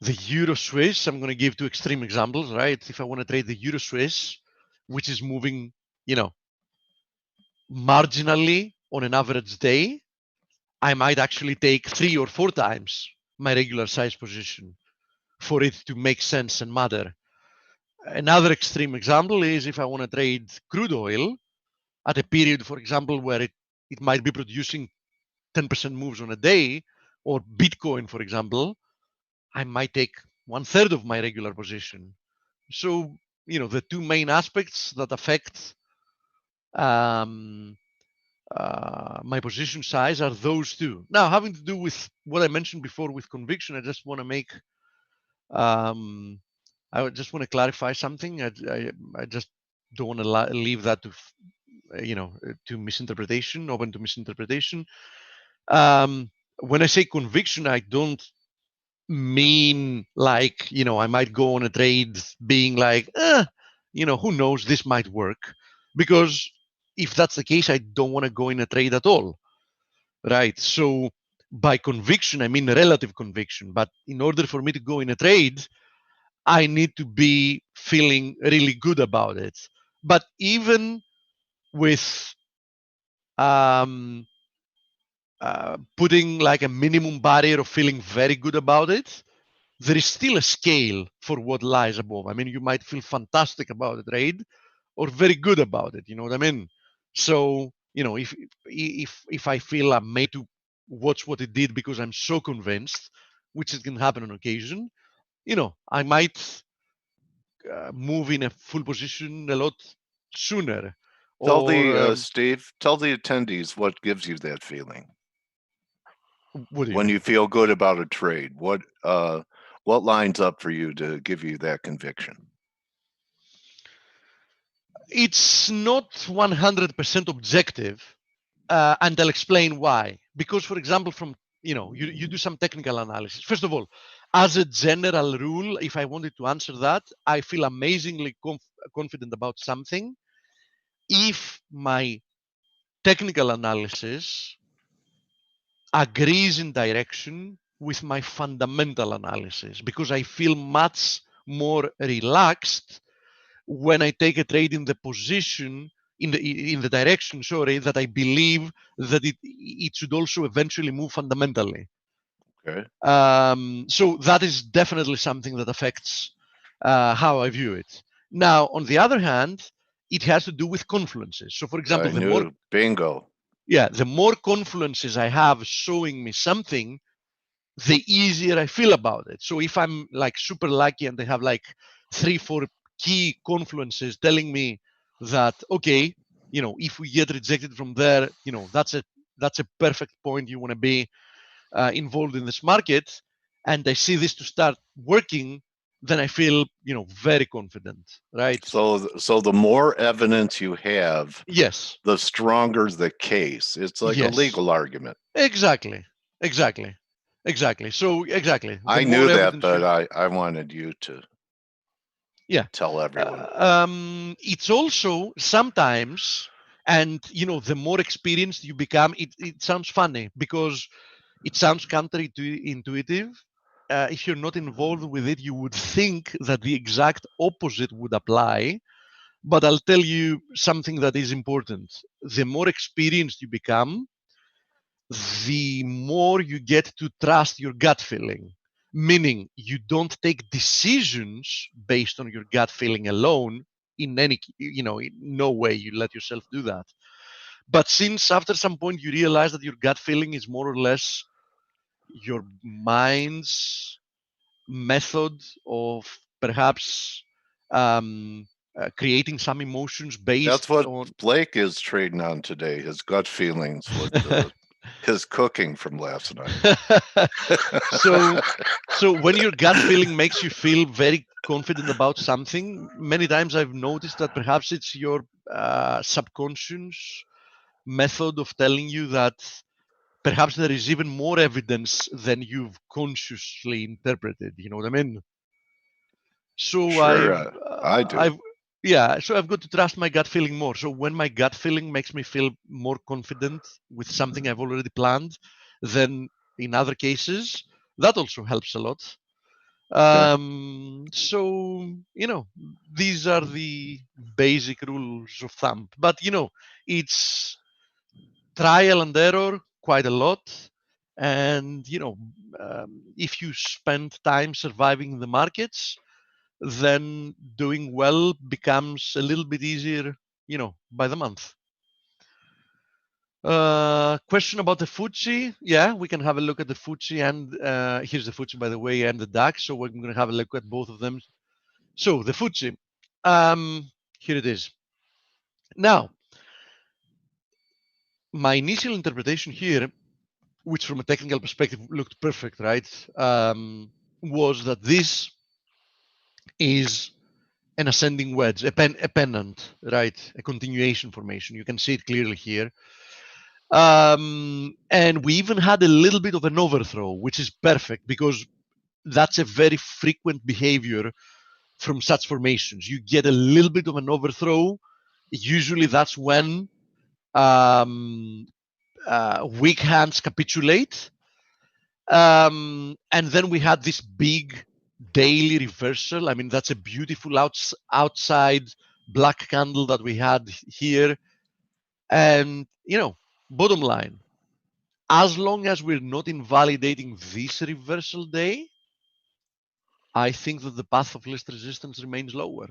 the Euro Swiss, I'm going to give two extreme examples, right? If I want to trade the Euro Swiss, which is moving, marginally on an average day, I might actually take 3 or 4 times my regular size position for it to make sense and matter. Another extreme example is if I want to trade crude oil at a period, for example, where it might be producing 10% moves on a day, or Bitcoin, for example, I might take 1/3 of my regular position. So, the two main aspects that affect my position size are those two. Now, having to do with what I mentioned before with conviction, I just want to make, I just want to clarify something. I just don't want to leave that to, to misinterpretation, open to misinterpretation. When I say conviction, I don't mean like, I might go on a trade being like, who knows, this might work. Because if that's the case, I don't want to go in a trade at all, right? So by conviction, I mean relative conviction. But in order for me to go in a trade, I need to be feeling really good about it. But even with putting like a minimum barrier of feeling very good about it, there is still a scale for what lies above. I mean, you might feel fantastic about a trade or very good about it. You know what I mean? So, if I feel I'm made to watch what it did because I'm so convinced, which it can happen on occasion, I might move in a full position a lot sooner. Tell Or Steve, tell the attendees what gives you that feeling. what do you When mean? you feel good about a trade, what lines up for you to give you that conviction? It's not 100% objective, and I'll explain why. Because, for example, from you do some technical analysis. First of all, as a general rule, if I wanted to answer that, I feel amazingly confident about something if my technical analysis agrees in direction with my fundamental analysis, because I feel much more relaxed when I take a trade in the position, in the direction, sorry, that I believe that it should also eventually move fundamentally. Okay. So that is definitely something that affects how I view it. Now, on the other hand, it has to do with confluences. So, for example, Bingo. the more confluences I have showing me something, the easier I feel about it. So if I'm like super lucky and they have like 3-4 key confluences telling me that, okay, if we get rejected from there, that's a perfect point you want to be involved in this market, and I see this to start working, then I feel very confident, right? So the more evidence you have, Yes, the stronger the case. It's like a yes, legal argument. exactly. So exactly, I knew that, but I wanted you to tell everyone. It's also sometimes, and the more experienced you become, it sounds funny because it sounds counterintuitive. If you're not involved with it, you would think that the exact opposite would apply. But I'll tell you something that is important. The more experienced you become, the more you get to trust your gut feeling, meaning you don't take decisions based on your gut feeling alone in any, in no way you let yourself do that. But since after some point you realize that your gut feeling is more or less your mind's method of perhaps creating some emotions based That's what on Blake is trading on today, his gut feelings with his cooking from last night. so when your gut feeling makes you feel very confident about something, many times I've noticed that perhaps it's your subconscious method of telling you that perhaps there is even more evidence than you've consciously interpreted. You know what I mean? So Sure, I do. so I've got to trust my gut feeling more. So when my gut feeling makes me feel more confident with something I've already planned, then in other cases, that also helps a lot. So, these are the basic rules of thumb. But, it's trial and error quite a lot. And, if you spend time surviving the markets, then doing well becomes a little bit easier, by the month. Question about the FTSE. Yeah, we can have a look at the FTSE, and here's the FTSE, by the way, and the DAX. So we're going to have a look at both of them. So the FTSE, here it is. Now, my initial interpretation here, which from a technical perspective looked perfect, right, was that this is an ascending wedge, a pennant, right? A continuation formation. You can see it clearly here. And we even had a little bit of an overthrow, which is perfect because that's a very frequent behavior from such formations. You get a little bit of an overthrow. Usually that's when weak hands capitulate. And then we had this big daily reversal. I mean, that's a beautiful outside black candle that we had here. And, bottom line, as long as we're not invalidating this reversal day, I think that the path of least resistance remains lower.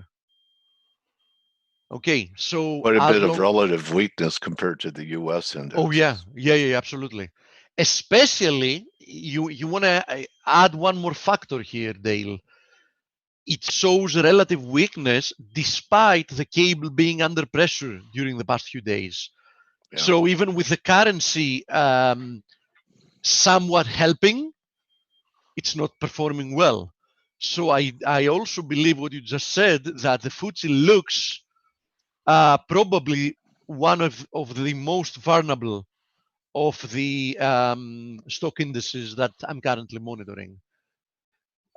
Okay, so Quite a bit of relative weakness compared to the U.S. index. Oh yeah, absolutely. Especially, you want to add one more factor here, Dale. It shows relative weakness despite the cable being under pressure during the past few days. Yeah. So even with the currency somewhat helping, it's not performing well. So I also believe what you just said, that the FTSE looks probably one of the most vulnerable of the stock indices that I'm currently monitoring.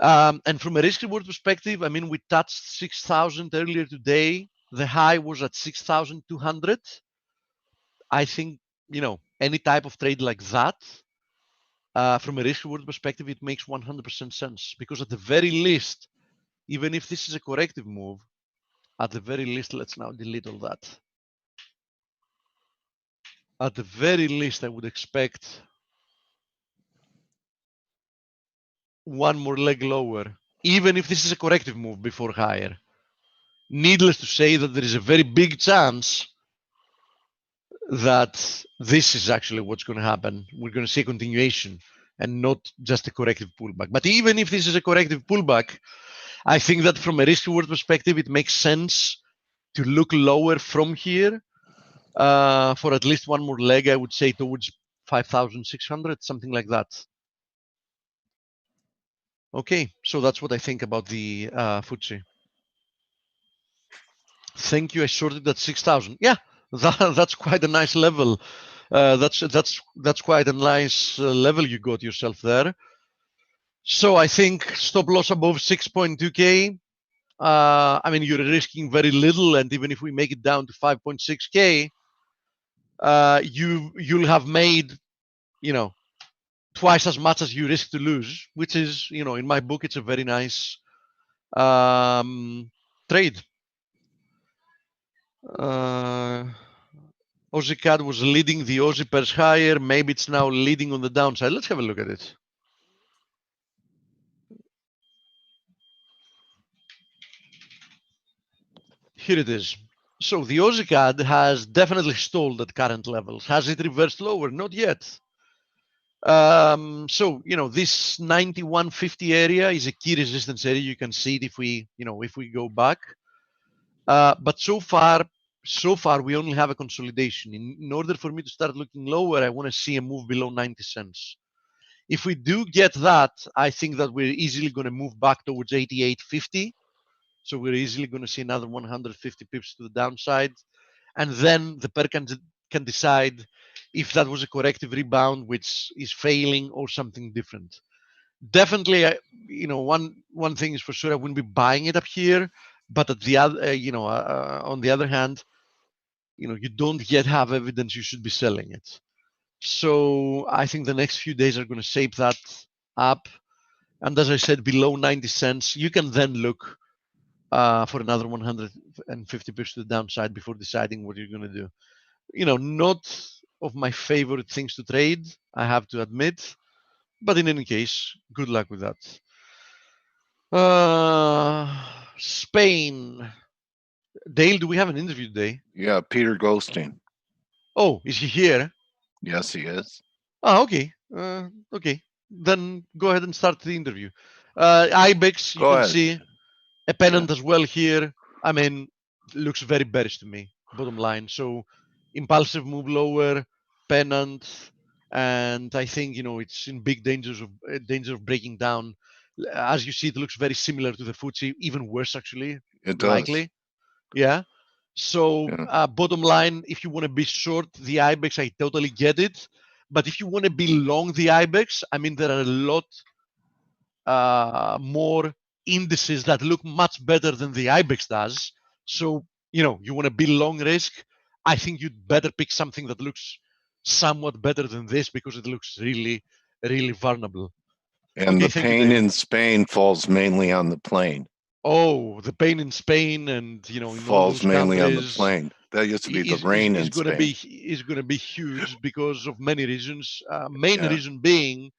And from a risk reward perspective, I mean, we touched 6,000 earlier today. The high was at 6,200. I think, any type of trade like that, from a risk reward perspective, it makes 100% sense, because at the very least, even if this is a corrective move, at the very least, let's now delete all that. At the very least, I would expect one more leg lower, even if this is a corrective move before higher. Needless to say that there is a very big chance that this is actually what's going to happen. We're going to see a continuation and not just a corrective pullback. But even if this is a corrective pullback, I think that from a risk reward perspective, it makes sense to look lower from here for at least one more leg, I would say towards 5,600, something like that. Okay, so that's what I think about the FTSE. Thank you. I shorted at 6,000. Yeah, that's quite a nice level. That's quite a nice level you got yourself there. So I think stop loss above 6.2K. I mean, you're risking very little, and even if we make it down to 5.6K, you'll have made, twice as much as you risk to lose, which is, in my book, it's a very nice trade. Aussie CAD was leading the Aussie pairs higher. Maybe it's now leading on the downside. Let's have a look at it. Here it is. So the Aussie CAD has definitely stalled at current levels. Has it reversed lower? Not yet. So this 9150 area is a key resistance area. You can see it if we go back. But so far we only have a consolidation. In order for me to start looking lower, I want to see a move below 90 cents. If we do get that, I think that we're easily going to move back towards 88.50. So we're easily going to see another 150 pips to the downside. And then the pair can decide if that was a corrective rebound, which is failing, or something different. Definitely, one thing is for sure, I wouldn't be buying it up here. But at the other, on the other hand, you don't yet have evidence you should be selling it. So I think the next few days are going to shape that up. And as I said, below 90 cents, you can then look for another 150 pips to the downside before deciding what you're going to do. Not of my favorite things to trade, I have to admit. But in any case, good luck with that. Spain. Dale, do we have an interview today? Yeah, Peter Goldstein. Oh, is he here? Yes, he is. Oh, okay. Okay. Then go ahead and start the interview. IBEX, you Go can ahead. see a pennant as well here. I mean, looks very bearish to me, bottom line. So impulsive move lower, pennant, and I think it's in big danger of breaking down. As you see, it looks very similar to the FTSE, even worse actually. It does. Likely, yeah. So Yeah. bottom line, if you want to be short the IBEX, I totally get it. But if you want to be long the IBEX, I mean, there are a lot more indices that look much better than the IBEX does. So, you want to be long risk. I think you'd better pick something that looks somewhat better than this because it looks really, really vulnerable. And Okay, the thank you, pain David. in Spain falls mainly on the plane. Oh, the pain in Spain and in all Falls those mainly on the countries plane. That used to be the rain in going to Spain. is going to be huge because of many reasons. Main Yeah. reason being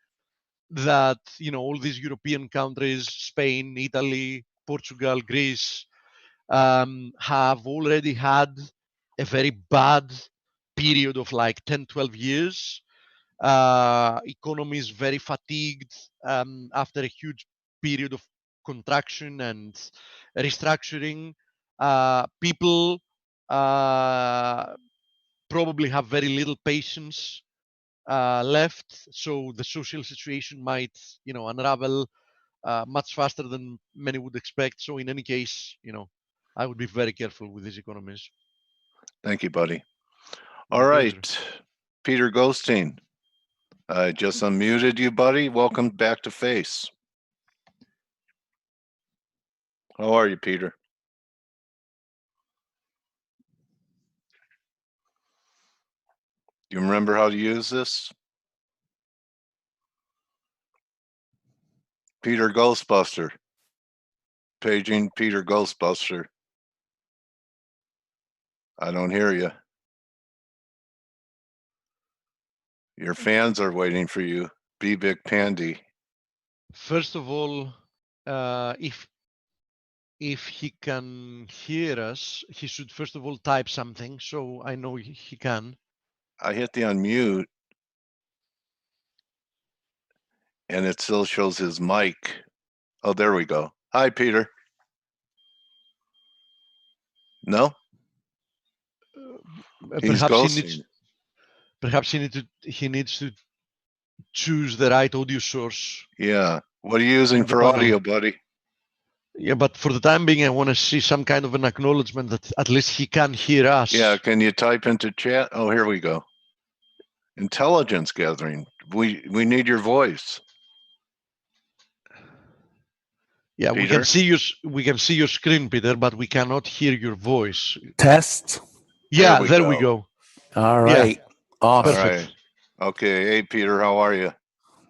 that all these European countries, Spain, Italy, Portugal, Greece, have already had a very bad period of like 10, 12 years. Economy is very fatigued after a huge period of contraction and restructuring. People probably have very little patience left, so the social situation might, unravel much faster than many would expect. So in any case, I would be very careful with these economies. Thank you, buddy. My All pleasure. right, Peter Goldstein. I just unmuted you, buddy. Welcome back to Face. How are you, Peter? Do you remember how to use this? Peter Ghostbuster. Paging Peter Ghostbuster. I don't hear you. Your fans are waiting for you. Be Big Pandy. First of all, if he can hear us, he should first of all type something, so I know he can. I hit the unmute, and it still shows his mic. Oh, there we go. Hi, Peter. No? He's ghosting. Perhaps he needs to choose the right audio source. Yeah. What are you using for panel. audio, buddy? Yeah, but for the time being, I want to see some kind of an acknowledgement that at least he can hear us. Yeah, can you type into chat? Oh, here we go. Intelligence gathering. We need your voice. Yeah, Peter? we can see your screen, Peter, but we cannot hear your voice. Test. Yeah, there we go. All right. Yeah. Awesome. All right. Okay. Hey, Peter, how are you?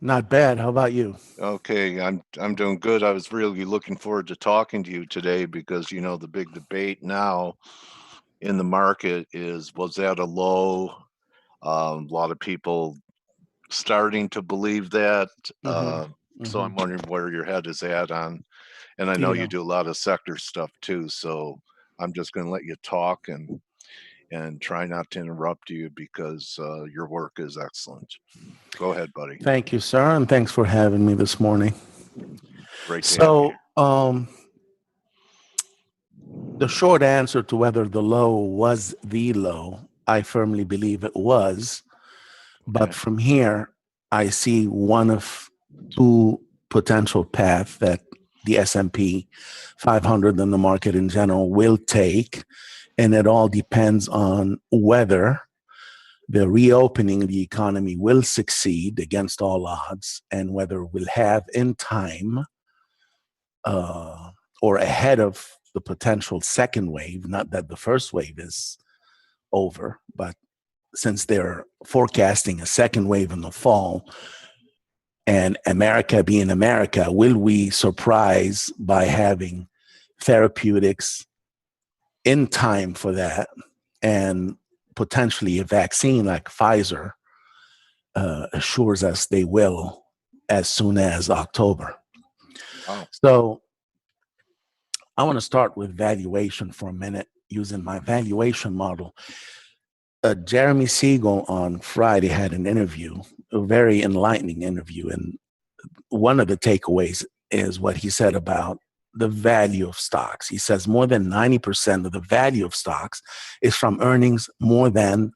Not bad. How about you? Okay, I'm doing good. I was really looking forward to talking to you today because the big debate now in the market was at a low. A lot of people starting to believe that. So I'm wondering where your head is at on, and I know you do a lot of sector stuff too. So I'm just going to let you talk and try not to interrupt you because your work is excellent. Go ahead, buddy. Thank you, sir, and thanks for having me this morning. Great to have So, the short answer to whether the low was the low, I firmly believe it was. But Okay. from here, I see one of two potential paths that the S&P 500 and the market in general will take, and it all depends on whether the reopening of the economy will succeed against all odds, and whether we'll have in time or ahead of the potential second wave. Not that the first wave is over, but since they're forecasting a second wave in the fall, and America being America, will we surprise by having therapeutics in time for that, and potentially a vaccine like Pfizer assures us they will as soon as October. Wow. So I want to start with valuation for a minute using my valuation model. Jeremy Siegel on Friday had an interview, a very enlightening interview. And one of the takeaways is what he said about the value of stocks. He says more than 90% of the value of stocks is from earnings more than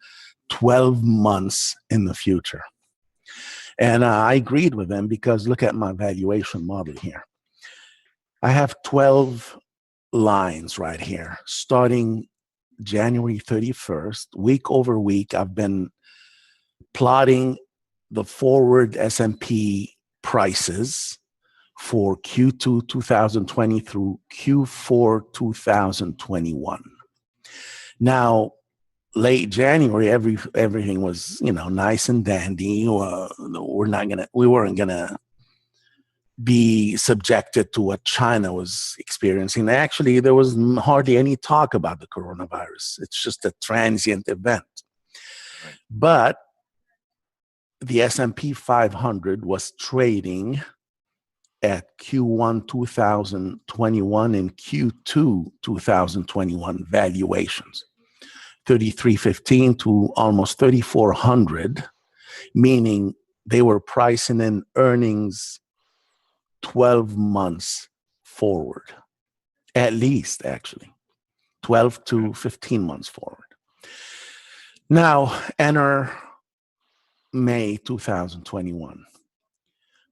12 months in the future. And I agreed with him because look at my valuation model here. I have 12 lines right here, starting January 31st, week over week. I've been plotting the forward S&P prices for Q2 2020 through Q4 2021. Now, late January, everything was, nice and dandy. We weren't gonna be subjected to what China was experiencing. Actually, there was hardly any talk about the coronavirus. It's just a transient event. Right. But the S&P 500 was trading at Q1 2021 and Q2 2021 valuations, 3,315 to almost 3,400, meaning they were pricing in earnings 12 months forward, at least, actually 12 to 15 months forward. Now, enter May 2021.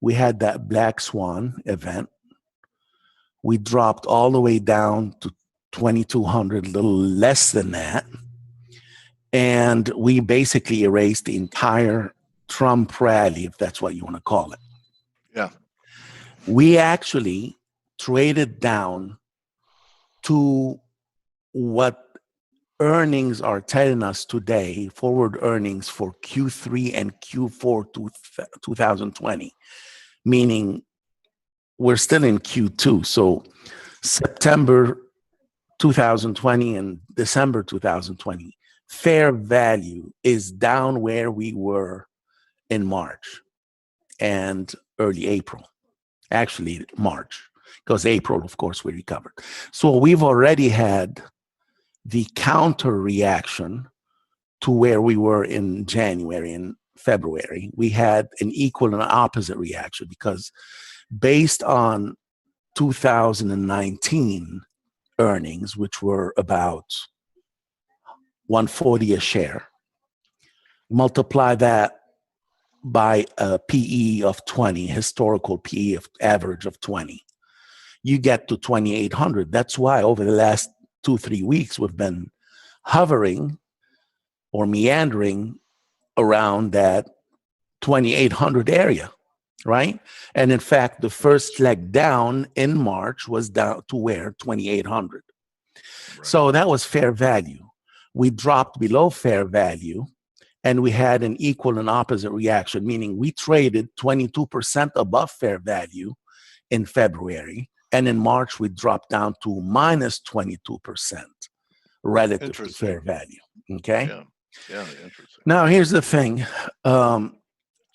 We had that black swan event. We dropped all the way down to 2,200, a little less than that. And we basically erased the entire Trump rally, if that's what you want to call it. Yeah. We actually traded down to what earnings are telling us today, forward earnings for Q3 and Q4 2020, meaning we're still in Q2. So September 2020 and December 2020, fair value is down where we were in March and early April. Actually, March, because April, of course, we recovered. So we've already had the counter reaction to where we were in January and February. We had an equal and opposite reaction because based on 2019 earnings, which were about 140 a share, multiply that by a PE of 20, historical PE of average of 20, you get to 2,800. That's why over the last 2-3 weeks, we've been hovering or meandering around that 2,800 area, right? And in fact, the first leg down in March was down to where? 2,800. Right. So that was fair value. We dropped below fair value and we had an equal and opposite reaction, meaning we traded 22% above fair value in February. And in March, we dropped down to minus 22% relative to Interesting. fair value. Okay. Yeah. Yeah. Interesting. Now here's the thing.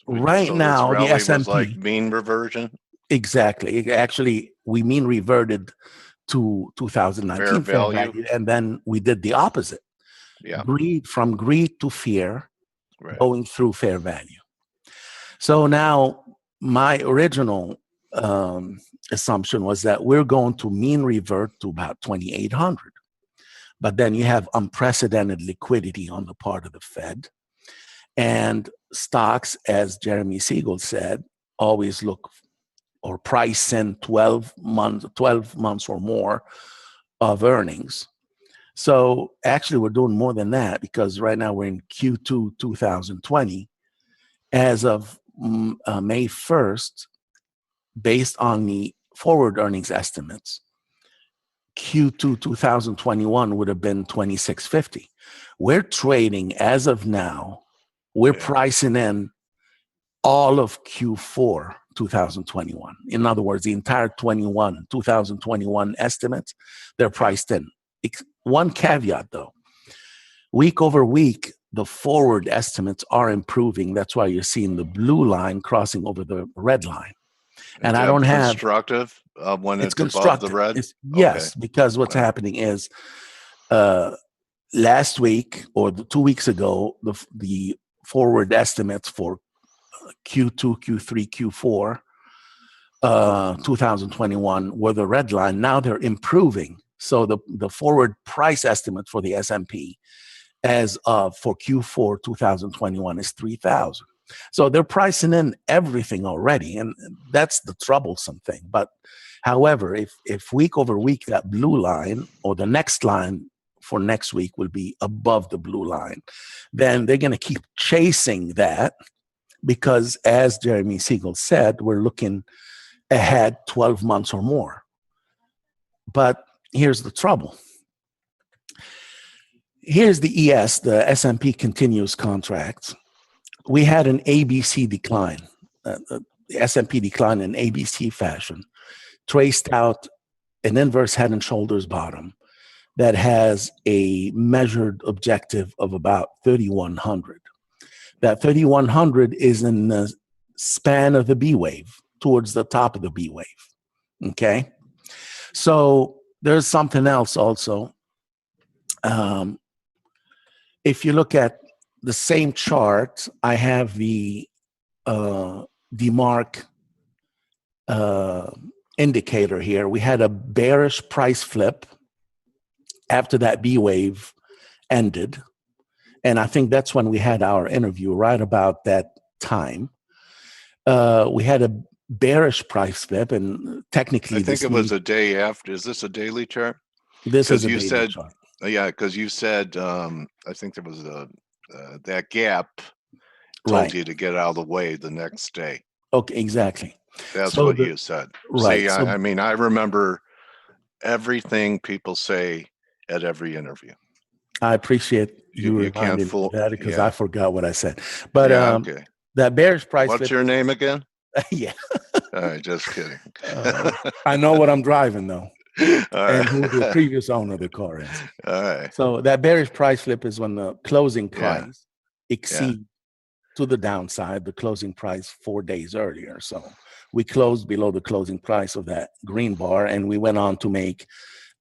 Right So this now, the rally was S&P like mean reversion, exactly. Actually, we mean reverted to 2019 fair fair value. value, and then we did the opposite. Yeah. Greed to fear, Right. going through fair value. So now my original assumption was that we're going to mean revert to about 2,800. But then you have unprecedented liquidity on the part of the Fed. And stocks, as Jeremy Siegel said, always look or price in 12 months or more of earnings. So actually, we're doing more than that because right now we're in Q2 2020. As of May 1st, based on the forward earnings estimates, Q2 2021 would have been 2650. We're trading as of now, we're pricing in all of Q4 2021. In other words, the entire 2021 estimates, they're priced in. One caveat though, week over week, the forward estimates are improving. That's why you're seeing the blue line crossing over the red line. And I don't have constructive when it's above constructive. the red. Yes, because what's happening is last week or 2 weeks ago, the forward estimates for Q2, Q3, Q4 2021 were the red line. Now they're improving. So the forward price estimate for the S&P as of for Q4 2021 is 3,000. So they're pricing in everything already, and that's the troublesome thing. But however, if week over week that blue line or the next line for next week will be above the blue line, then they're going to keep chasing that because, as Jeremy Siegel said, we're looking ahead 12 months or more. But here's the trouble. Here's the ES, the S&P continuous contracts. We had an ABC decline, the S&P decline in ABC fashion, traced out an inverse head and shoulders bottom that has a measured objective of about 3,100. That 3,100 is in the span of the B wave, towards the top of the B wave, okay? So there's something else also. If you look at the same chart, I have the DeMark indicator here. We had a bearish price flip after that B wave ended. And I think that's when we had our interview, right about that time. We had a bearish price flip, and technically I think it was a day after. Is this a daily chart? This is a you daily said, chart. Yeah, because you said, I think there was that gap told Right. you to get out of the way the next day. Okay, exactly. That's So what you said. right, See, so- I mean, I remember everything people say at every interview. I appreciate you You can't reminding me fool. of that because Yeah. I forgot what I said. But Yeah, okay. that bearish price What's flip, your name again? yeah, All right, just kidding. I know what I'm driving though, All and who the right. previous owner of the car is. All right. So that bearish price flip is when the closing Yeah. price exceeds to the downside the closing price 4 days earlier. So we closed below the closing price of that green bar, and we went on to make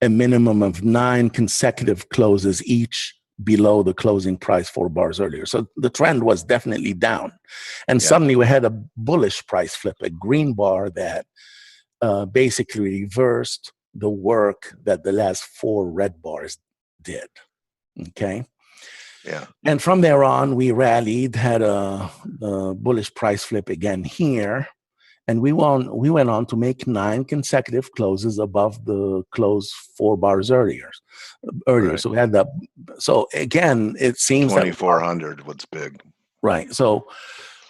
a minimum of 9 consecutive closes each below the closing price 4 bars earlier. So the trend was definitely down. And Yeah. suddenly we had a bullish price flip, a green bar that basically reversed the work that the last 4 red bars did. Okay. Yeah. And from there on, we rallied, had a bullish price flip again here. And we went on to make 9 consecutive closes above the close 4 bars earlier. Right. So we had that. So again, it seems that 2,400 was big. right. So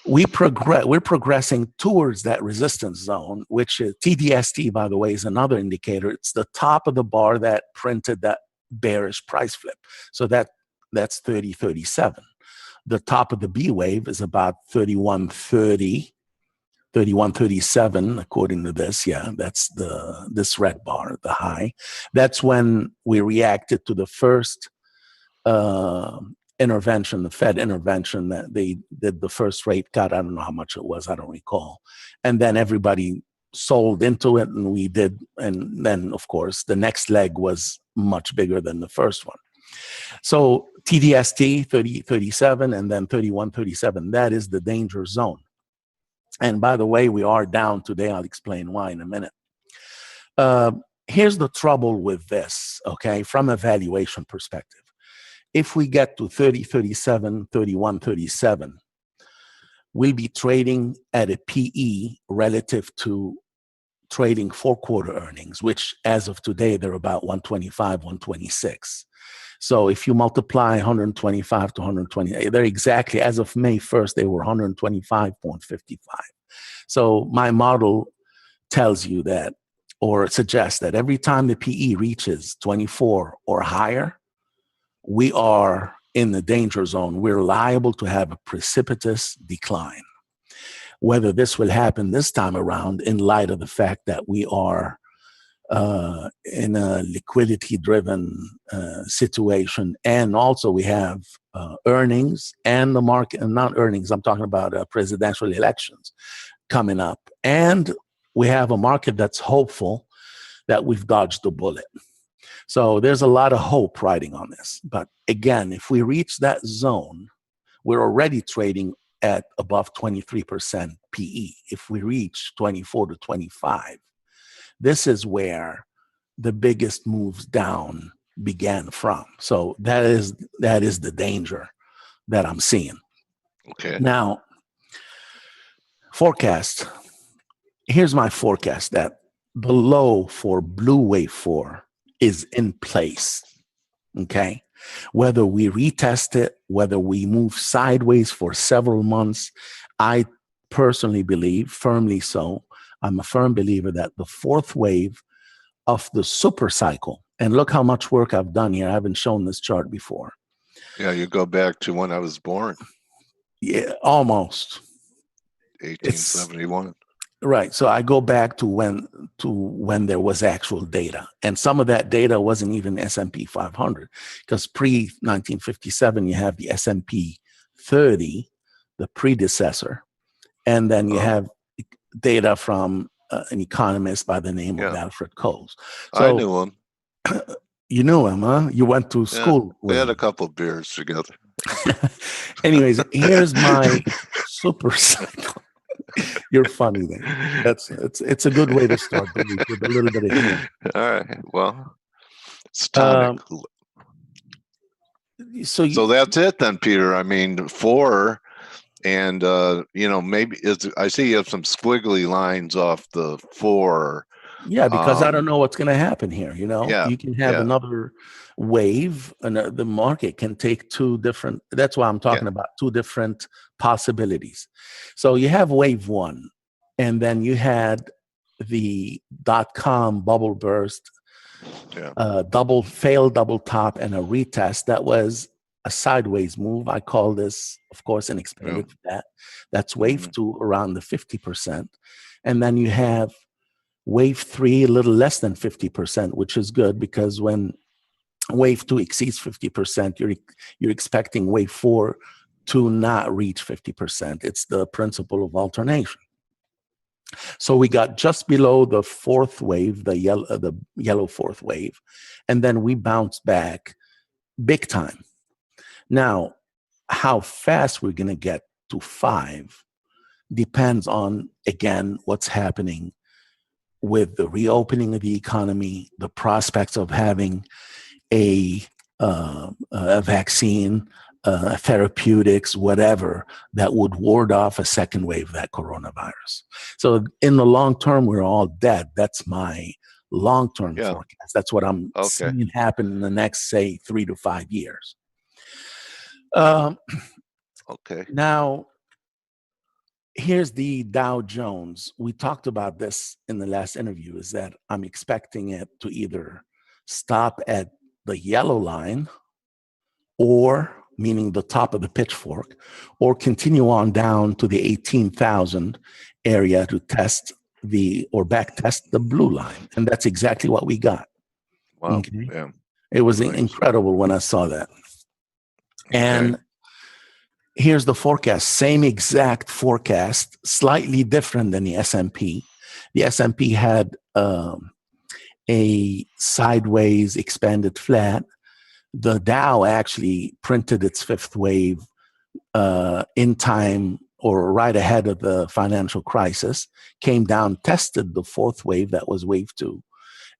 we're progressing towards that resistance zone, which is TDST, by the way, is another indicator. It's the top of the bar that printed that bearish price flip. So that's 30.37. The top of the B wave is about 31.30. 3137, according to this. Yeah, that's this red bar, the high. That's when we reacted to the first intervention, the Fed intervention, that they did the first rate cut. I don't know how much it was. I don't recall. And then everybody sold into it, and we did. And then, of course, the next leg was much bigger than the first one. So TDST 3037 and then 3137, that is the danger zone. And by the way, we are down today. I'll explain why in a minute. Here's the trouble with this, okay, from a valuation perspective. If we get to 3037, 3137, we'll be trading at a PE relative to trading 4-quarter earnings, which as of today, they're about 125, 126. So if you multiply 125 to 120, they're exactly, as of May 1st, they were 125.55. So my model tells you that, or suggests that every time the PE reaches 24 or higher, we are in the danger zone. We're liable to have a precipitous decline. Whether this will happen this time around, in light of the fact that we are in a liquidity-driven situation, and also we have earnings and the market, and not earnings, I'm talking about presidential elections coming up, and we have a market that's hopeful that we've dodged the bullet. So there's a lot of hope riding on this. But again, if we reach that zone, we're already trading at above 23% PE. If we reach 24 to 25, this is where the biggest moves down began from. So that is the danger that I'm seeing. Okay. Now, forecast. Here's my forecast that the low for Blue Wave 4 is in place. Okay. Whether we retest it, whether we move sideways for several months, I personally believe, firmly so, I'm a firm believer that the fourth wave of the super cycle, and look how much work I've done here. I haven't shown this chart before. Yeah, you go back to when I was born, Yeah, almost. 1871. Right. So I go back to when there was actual data, and some of that data wasn't even S&P 500, because pre-1957 you have the S&P 30, the predecessor, and then you have data from an economist by the name of Alfred Coles. So I knew him. You knew him, huh? You went to school with We had him. a couple of beers together. Anyways, here's my super cycle. You're funny then. It's a good way to start the week with a little bit of humor. All right. Well, it's tonic. So that's it then, Peter. I mean, 4, and maybe I see you have some squiggly lines off the 4. Yeah, because I don't know what's going to happen here. You can have another wave, and the market can take two different. That's why I'm talking about two different possibilities. So you have wave 1, and then you had the .com bubble burst, failed double top, and a retest that was a sideways move. I call this, of course, and explain it to that. That's wave 2 around the 50%, and then you have wave 3 a little less than 50%, which is good, because when wave 2 exceeds 50%, you're expecting wave 4 to not reach 50%. It's the principle of alternation. So we got just below the fourth wave, the yellow fourth wave, and then we bounced back big time. Now, how fast we're going to get to 5 depends on, again, what's happening with the reopening of the economy, the prospects of having a vaccine, therapeutics, whatever, that would ward off a second wave of that coronavirus. So in the long term, we're all dead. That's my long-term forecast. That's what I'm seeing happen in the next, say, 3 to 5 years. Now, here's the Dow Jones. We talked about this in the last interview, is that I'm expecting it to either stop at the yellow line or meaning the top of the pitchfork, or continue on down to the 18,000 area to test back test the blue line. And that's exactly what we got. Wow. Okay. Yeah. It was Nice. incredible when I saw that. And here's the forecast, same exact forecast, slightly different than the S&P. The S&P had a sideways expanded flat. The Dow actually printed its fifth wave in time or right ahead of the financial crisis, came down, tested the fourth wave, that was wave 2.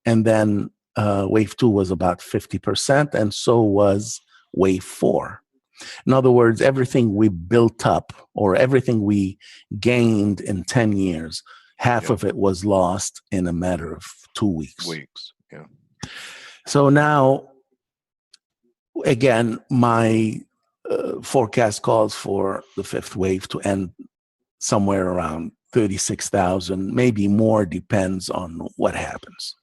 And then wave 2 was about 50%, and so was wave 4. In other words, everything we built up or everything we gained in 10 years, half of it was lost in a matter of 2 weeks. Yeah. So now, again, my forecast calls for the fifth wave to end somewhere around 36,000, maybe more, depends on what happens.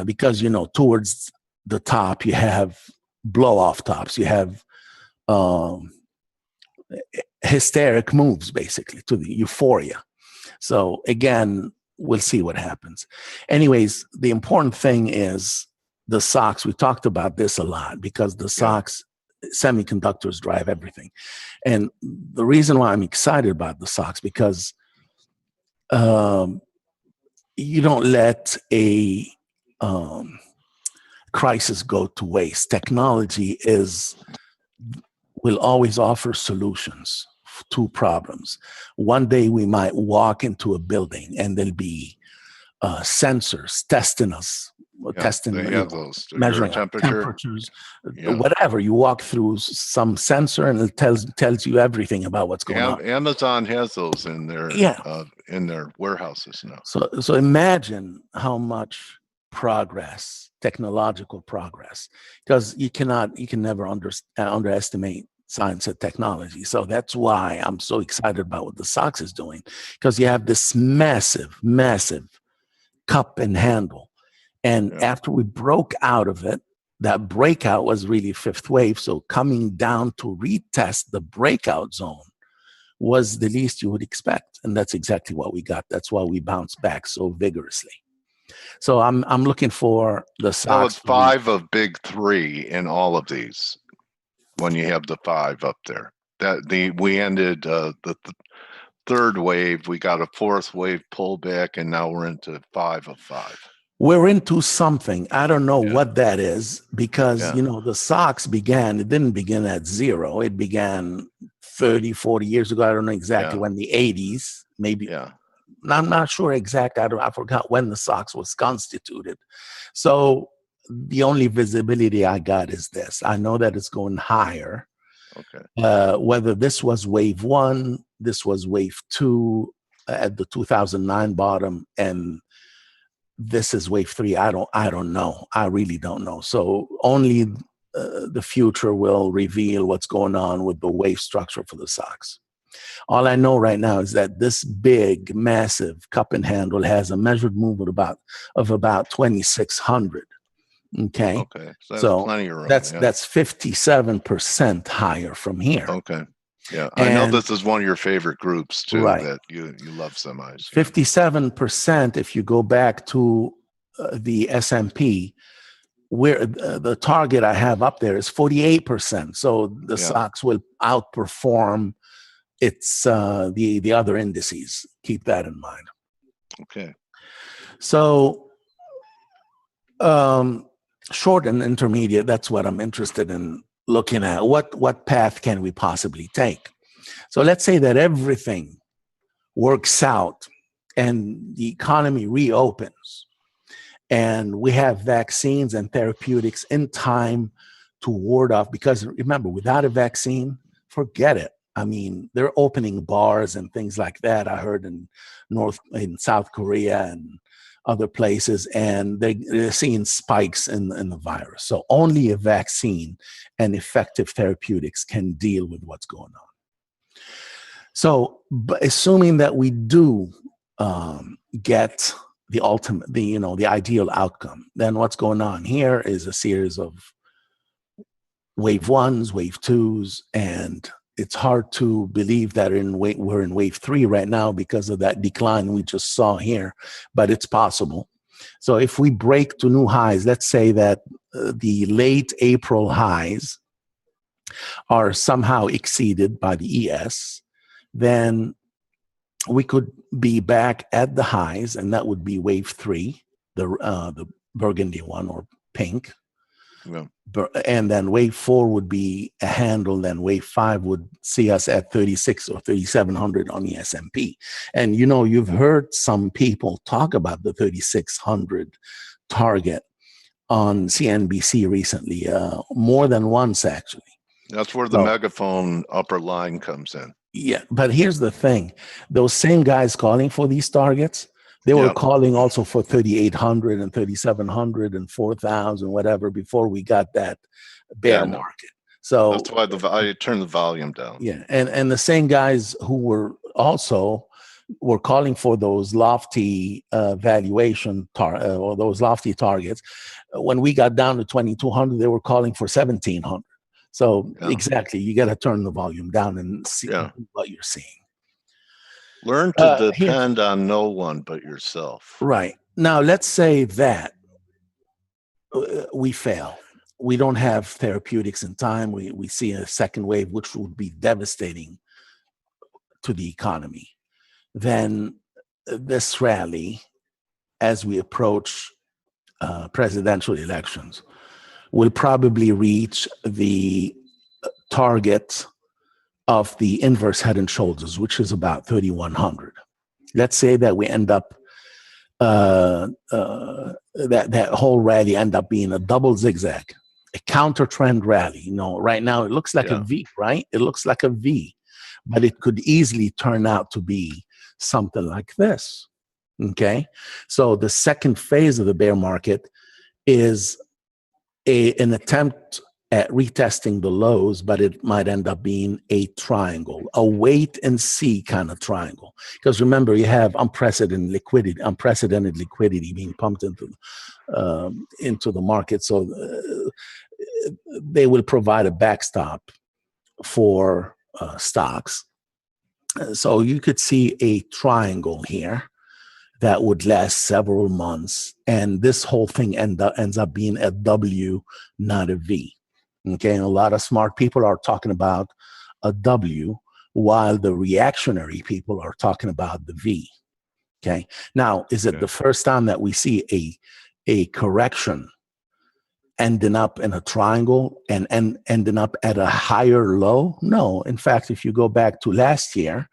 Because, towards the top, you have blow-off tops. You have hysteric moves, basically, to the euphoria. So, again, we'll see what happens. Anyways, the important thing is the SOX. We talked about this a lot because the SOX, semiconductors drive everything. And the reason why I'm excited about the SOX, because you don't let a crisis go to waste. Technology will always offer solutions to problems. One day we might walk into a building and there'll be sensors testing us, testing, they have those measuring temperatures, whatever. You walk through some sensor and it tells you everything about what's going on. Amazon has those in their warehouses now. So imagine how much progress, technological progress, because you can never underestimate science and technology. So that's why I'm so excited about what the SOX is doing, because you have this massive cup and handle. And after we broke out of it, that breakout was really fifth wave. So coming down to retest the breakout zone was the least you would expect. And that's exactly what we got. That's why we bounced back so vigorously. So I'm looking for the SOX. That was 5 of big 3 in all of these. When you have the 5 up there, we ended the third wave. We got a fourth wave pullback, and now we're into 5 of 5. We're into something. I don't know what that is, because the SOX it didn't begin at 0. It began 30, 40 years ago. I don't know exactly when, the 80s, maybe. Yeah. I'm not sure exactly. I forgot when the SOX was constituted. So the only visibility I got is this. I know that it's going higher. Okay. Whether this was wave 1, this was wave 2 at the 2009 bottom, and this is wave 3. I don't know. I really don't know. So only the future will reveal what's going on with the wave structure for the SOX. All I know right now is that this big, massive cup and handle has a measured movement of about 2,600. Okay. So that's plenty of room. That's 57% higher from here. Okay. Yeah. I know this is one of your favorite groups too, that you love semis. 57%, if you go back to the S&P, where the target I have up there is 48%. So the SOX will outperform the other indices. Keep that in mind. Okay. So short and intermediate, that's what I'm interested in looking at. What path can we possibly take? So let's say that everything works out and the economy reopens and we have vaccines and therapeutics in time to ward off, because remember, without a vaccine, forget it. I mean, they're opening bars and things like that. I heard in South Korea and other places, and they're seeing spikes in the virus. So only a vaccine and effective therapeutics can deal with what's going on. So, but assuming that we do get the ultimate, the ideal outcome, then what's going on here is a series of wave ones, wave twos, and it's hard to believe that we're in wave three right now because of that decline we just saw here, but it's possible. So if we break to new highs, let's say that the late April highs are somehow exceeded by the ES, then we could be back at the highs, and that would be wave three, the burgundy one or pink. Yeah. And then wave four would be a handle. Then wave five would see us at 36 or 3,700 on the S&P. And you know, you've heard some people talk about the 3,600 target on CNBC recently, more than once actually. That's where the megaphone upper line comes in. Yeah, but here's the thing: those same guys calling for these targets, they were calling also for 3,800 and 3,700 and 4,000, whatever, before we got that bear market. So that's why I turned the volume down. Yeah, and the same guys who were calling for those lofty valuation or those lofty targets. When we got down to 2,200, they were calling for 1,700. So exactly, you got to turn the volume down and see what you're seeing. Learn to depend on no one but yourself. Right. Now, let's say that we fail. We don't have therapeutics in time. We see a second wave, which would be devastating to the economy. Then this rally, as we approach presidential elections, will probably reach the target of the inverse head and shoulders, which is about 3,100. Let's say that we end up that whole rally end up being a double zigzag, a counter trend rally. You know, right now it looks like a V, right? It looks like a V, but it could easily turn out to be something like this. Okay, so the second phase of the bear market is an attempt at retesting the lows, but it might end up being a triangle, a wait and see kind of triangle. Because remember, you have unprecedented liquidity being pumped into the market, so they will provide a backstop for stocks. So you could see a triangle here that would last several months, and this whole thing ends up being a W, not a V. Okay, and a lot of smart people are talking about a W, while the reactionary people are talking about the V. Okay, now is it the first time that we see a correction ending up in a triangle and ending up at a higher low? No, in fact, if you go back to last year,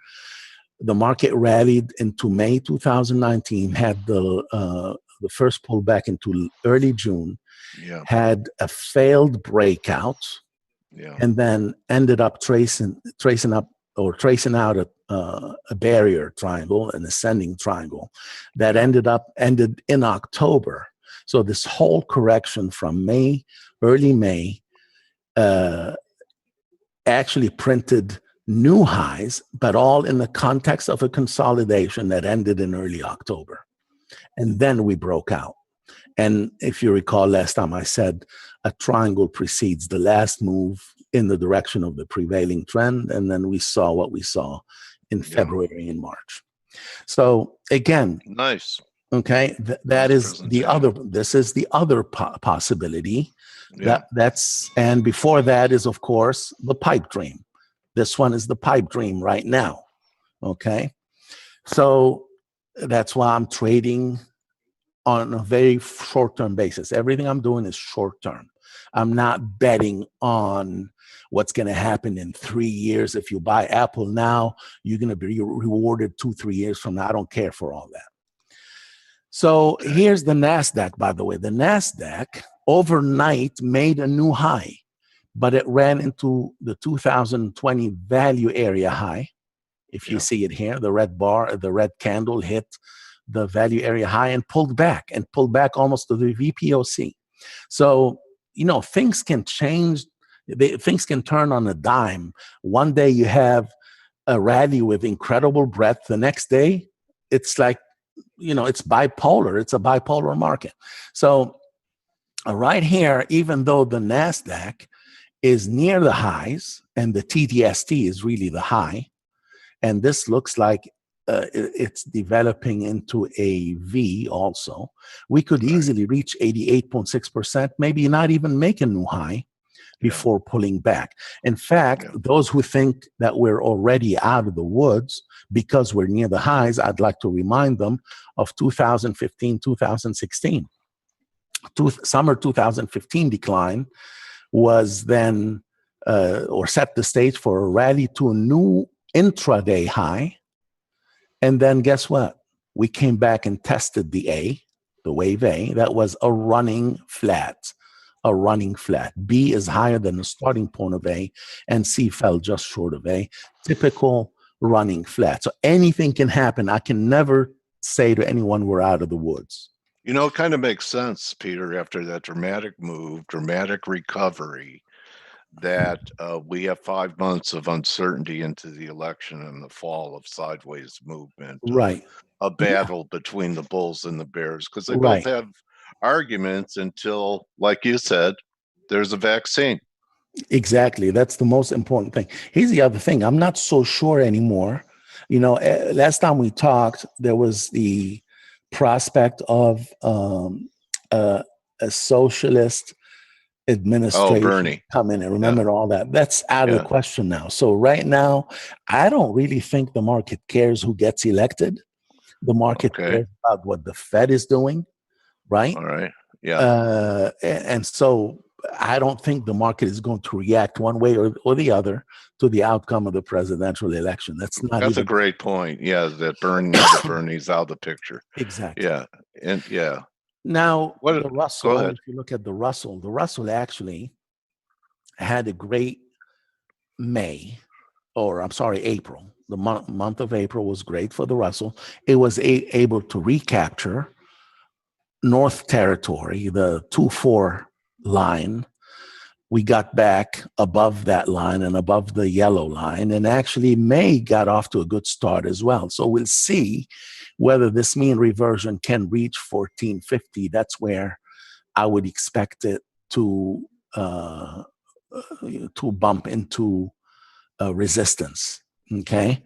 the market rallied into May 2019, had the first pullback into early June, had a failed breakout, and then ended up tracing out a barrier triangle, an ascending triangle that ended in October. So this whole correction from early May, actually printed new highs, but all in the context of a consolidation that ended in early October. And then we broke out. And if you recall, last time I said a triangle precedes the last move in the direction of the prevailing trend. And then we saw what we saw in February and March. So again, nice. Okay, that is the other. This is the other possibility. And before that is, of course, the pipe dream. This one is the pipe dream right now. Okay, so that's why I'm trading on a very short-term basis. Everything I'm doing is short-term. I'm not betting on what's going to happen in 3 years. If you buy Apple now, you're going to be rewarded 2-3 years from now. I don't care for all that. So here's the NASDAQ, by the way. The NASDAQ overnight made a new high, but it ran into the 2020 value area high. If you see it here, the red bar, the red candle hit the value area high and pulled back almost to the VPOC. So, you know, things can change. Things can turn on a dime. One day you have a rally with incredible breadth. The next day, it's like, you know, it's bipolar. It's a bipolar market. So right here, even though the NASDAQ is near the highs, and the TDST is really the high. And this looks like it's developing into a V also. We could easily reach 88.6%, maybe not even make a new high before pulling back. In fact, those who think that we're already out of the woods because we're near the highs, I'd like to remind them of 2015, 2016. Summer 2015 decline was then, or set the stage for a rally to a new intraday high. And then guess what? We came back and tested the A, the wave A. That was a running flat. A running flat. B is higher than the starting point of A, and C fell just short of A. Typical running flat. So anything can happen. I can never say to anyone we're out of the woods. You know, it kind of makes sense, Peter, after that dramatic move, dramatic recovery, that we have 5 months of uncertainty into the election and the fall of sideways movement. Right. A battle between the bulls and the bears, because they Right. both have arguments until, like you said, there's a vaccine. Exactly. That's the most important thing. Here's the other thing. I'm not so sure anymore. You know, last time we talked, there was the prospect of a socialist administration Bernie. come in, and remember all that. That's out of the question now. So right now, I don't really think the market cares who gets elected. The market cares about what the Fed is doing, right? All right. Yeah. And so I don't think the market is going to react one way or the other to the outcome of the presidential election. That's a great point. Yeah, that Bernie's out of the picture. Exactly. Yeah. And now What- the Russell, go ahead. if you look at the Russell actually had a great April. The month of April was great for the Russell. It was able to recapture North Territory, the 2-4 line. We got back above that line and above the yellow line, and actually May got off to a good start as well. So we'll see whether this mean reversion can reach 1450. That's where I would expect it to bump into resistance. Okay.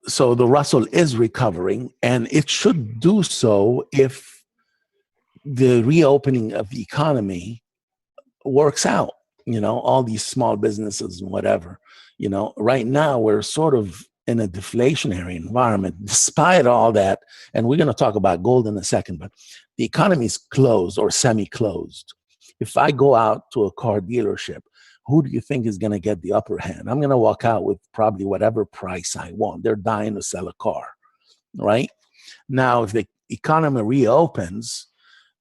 So the Russell is recovering, and it should do so if the reopening of the economy works out. You know, all these small businesses and whatever. You know, right now we're sort of in a deflationary environment, despite all that. And we're going to talk about gold in a second, but the economy is closed or semi-closed. If I go out to a car dealership, who do you think is going to get the upper hand? I'm going to walk out with probably whatever price I want. They're dying to sell a car, right? Now, if the economy reopens,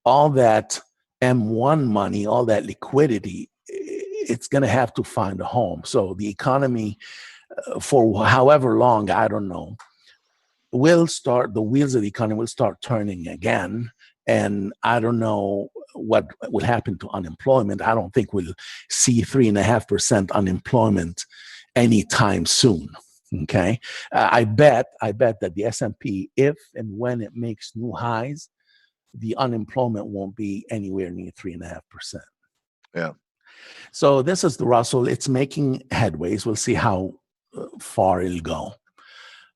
all that M1 money, all that liquidity, it's going to have to find a home. So the economy, for however long, I don't know, the wheels of the economy will start turning again. And I don't know what will happen to unemployment. I don't think we'll see 3.5% unemployment anytime soon. Okay, I bet that the S&P, if and when it makes new highs, the unemployment won't be anywhere near 3.5%. Yeah. So this is the Russell. It's making headways. We'll see how far it'll go.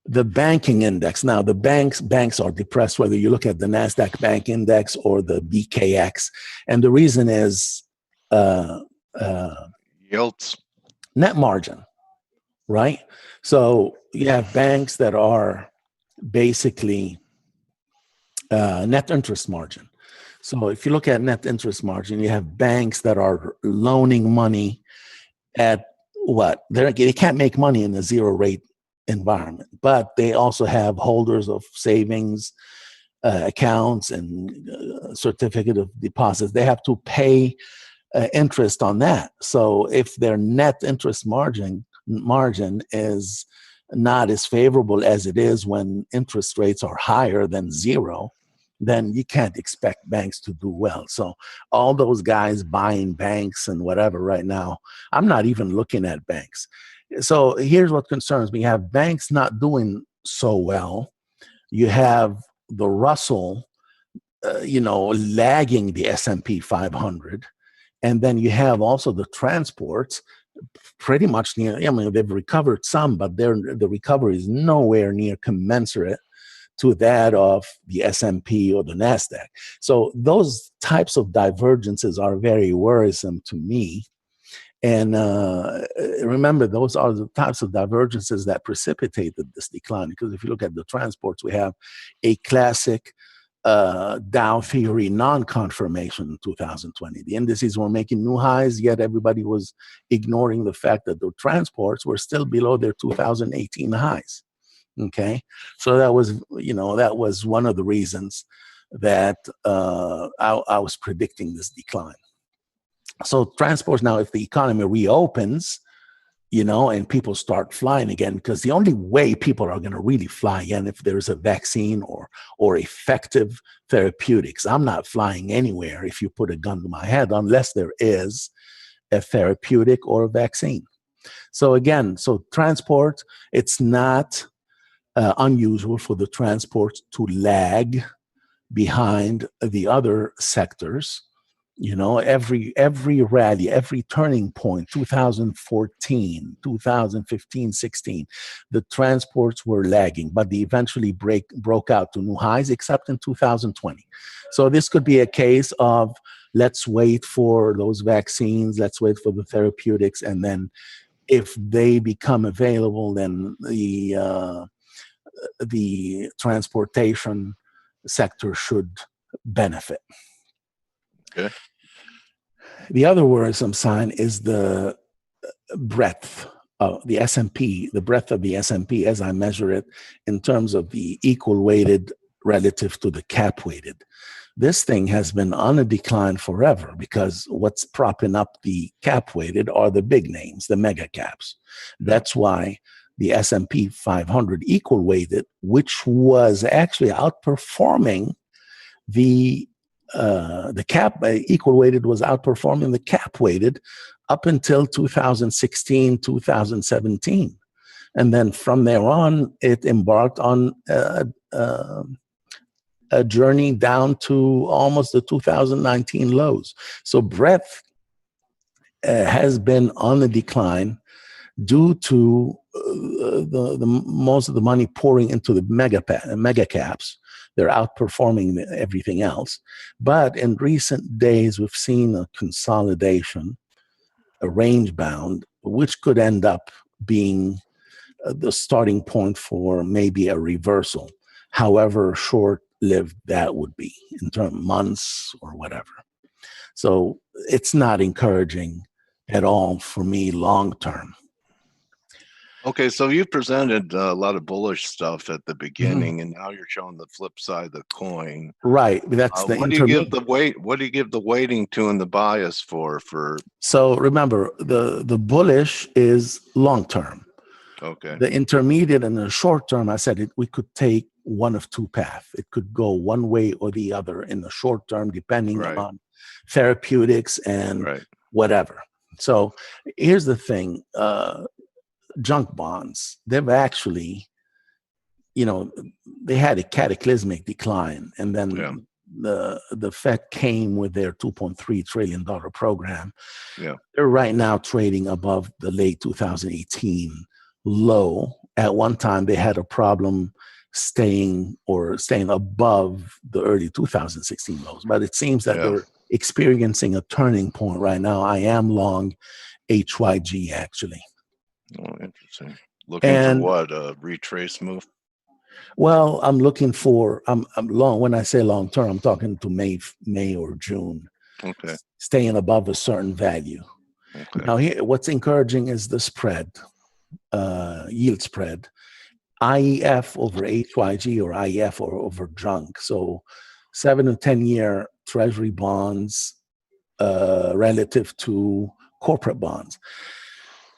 The banking index. Now, the banks are depressed, whether you look at the NASDAQ bank index or the BKX. And the reason is yields. Net margin, right? So you have banks that are basically net interest margin. So if you look at net interest margin, you have banks that are loaning money at what? They can't make money in a zero rate environment, but they also have holders of savings accounts and certificate of deposits. They have to pay interest on that. So if their net interest margin is not as favorable as it is when interest rates are higher than zero, then you can't expect banks to do well. So all those guys buying banks and whatever right now, I'm not even looking at banks. So here's what concerns me. You have banks not doing so well. You have the Russell, lagging the S&P 500. And then you have also the transports pretty much near, I mean, they've recovered some, but the recovery is nowhere near commensurate to that of the S&P or the NASDAQ. So those types of divergences are very worrisome to me. And remember, those are the types of divergences that precipitated this decline. Because if you look at the transports, we have a classic Dow theory non-confirmation in 2020. The indices were making new highs, yet everybody was ignoring the fact that the transports were still below their 2018 highs. Okay, so that was one of the reasons that I was predicting this decline. So transports now, if the economy reopens, and people start flying again, because the only way people are going to really fly again if there's a vaccine or effective therapeutics. I'm not flying anywhere if you put a gun to my head unless there is a therapeutic or a vaccine. So again, transport, it's not unusual for the transports to lag behind the other sectors. Every rally, every turning point, 2014, 2015, 16, the transports were lagging, but they eventually broke out to new highs, except in 2020. So this could be a case of let's wait for those vaccines, let's wait for the therapeutics, and then if they become available, then the transportation sector should benefit. Okay. The other worrisome sign is the breadth of the S&P, the breadth of the S&P as I measure it in terms of the equal weighted relative to the cap weighted. This thing has been on a decline forever because what's propping up the cap weighted are the big names, the mega caps. That's why the S&P 500 equal weighted, which was actually outperforming the cap equal weighted was outperforming the cap weighted up until 2016, 2017. And then from there on, it embarked on a journey down to almost the 2019 lows. So breadth has been on the decline due to the most of the money pouring into the mega caps. They're outperforming everything else. But in recent days, we've seen a consolidation, a range bound, which could end up being the starting point for maybe a reversal, however short-lived that would be in terms of months or whatever. So it's not encouraging at all for me long-term. Okay, so you presented a lot of bullish stuff at the beginning, and now you're showing the flip side of the coin. Right, that's the what do you give the weight? What do you give the weighting to and the bias for? So remember, the bullish is long term. Okay. The intermediate and the short term, I said we could take one of two paths. It could go one way or the other in the short term, depending on therapeutics and whatever. So here's the thing. Junk bonds, they've actually, they had a cataclysmic decline, and then the Fed came with their $2.3 trillion program. They're right now trading above the late 2018 low. At one time, they had a problem staying above the early 2016 lows, but it seems that they're experiencing a turning point right now. I am long HYG actually. Oh, interesting. Looking for what? A retrace move? Well, I'm looking for, I'm long. When I say long term, I'm talking to May or June. Okay. Staying above a certain value. Okay. Now, here, what's encouraging is the spread, yield spread, IEF over HYG or IEF or over junk. So 7 to 10 year treasury bonds relative to corporate bonds.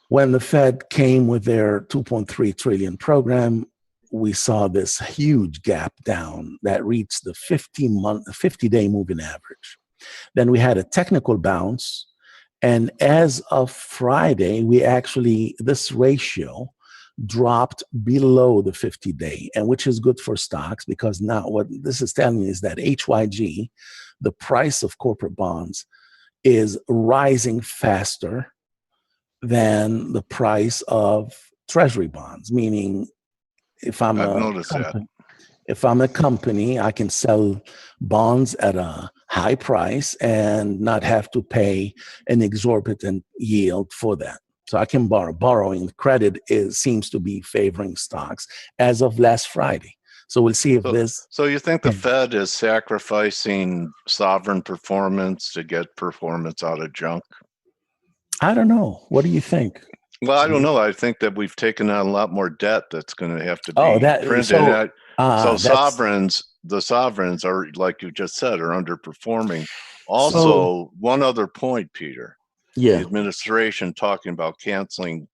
When the Fed came with their 2.3 trillion program, we saw this huge gap down that reached the 50-day moving average. Then we had a technical bounce. And as of Friday, this ratio dropped below the 50-day, and which is good for stocks because now what this is telling you is that HYG, the price of corporate bonds, is rising faster than the price of treasury bonds, meaning if I'm I've a noticed that. company, if I'm a company, I can sell bonds at a high price and not have to pay an exorbitant yield for that. So I can borrow. Borrowing credit seems to be favoring stocks as of last Friday. So we'll see if this. So you think the Yeah. Fed is sacrificing sovereign performance to get performance out of junk? I don't know. What do you think? Well, I don't know. I think that we've taken on a lot more debt that's going to have to be Oh, that printed. so. So That's the sovereigns are, like you just said, are underperforming. so. Also, one other point, Peter, the Yeah. administration talking about canceling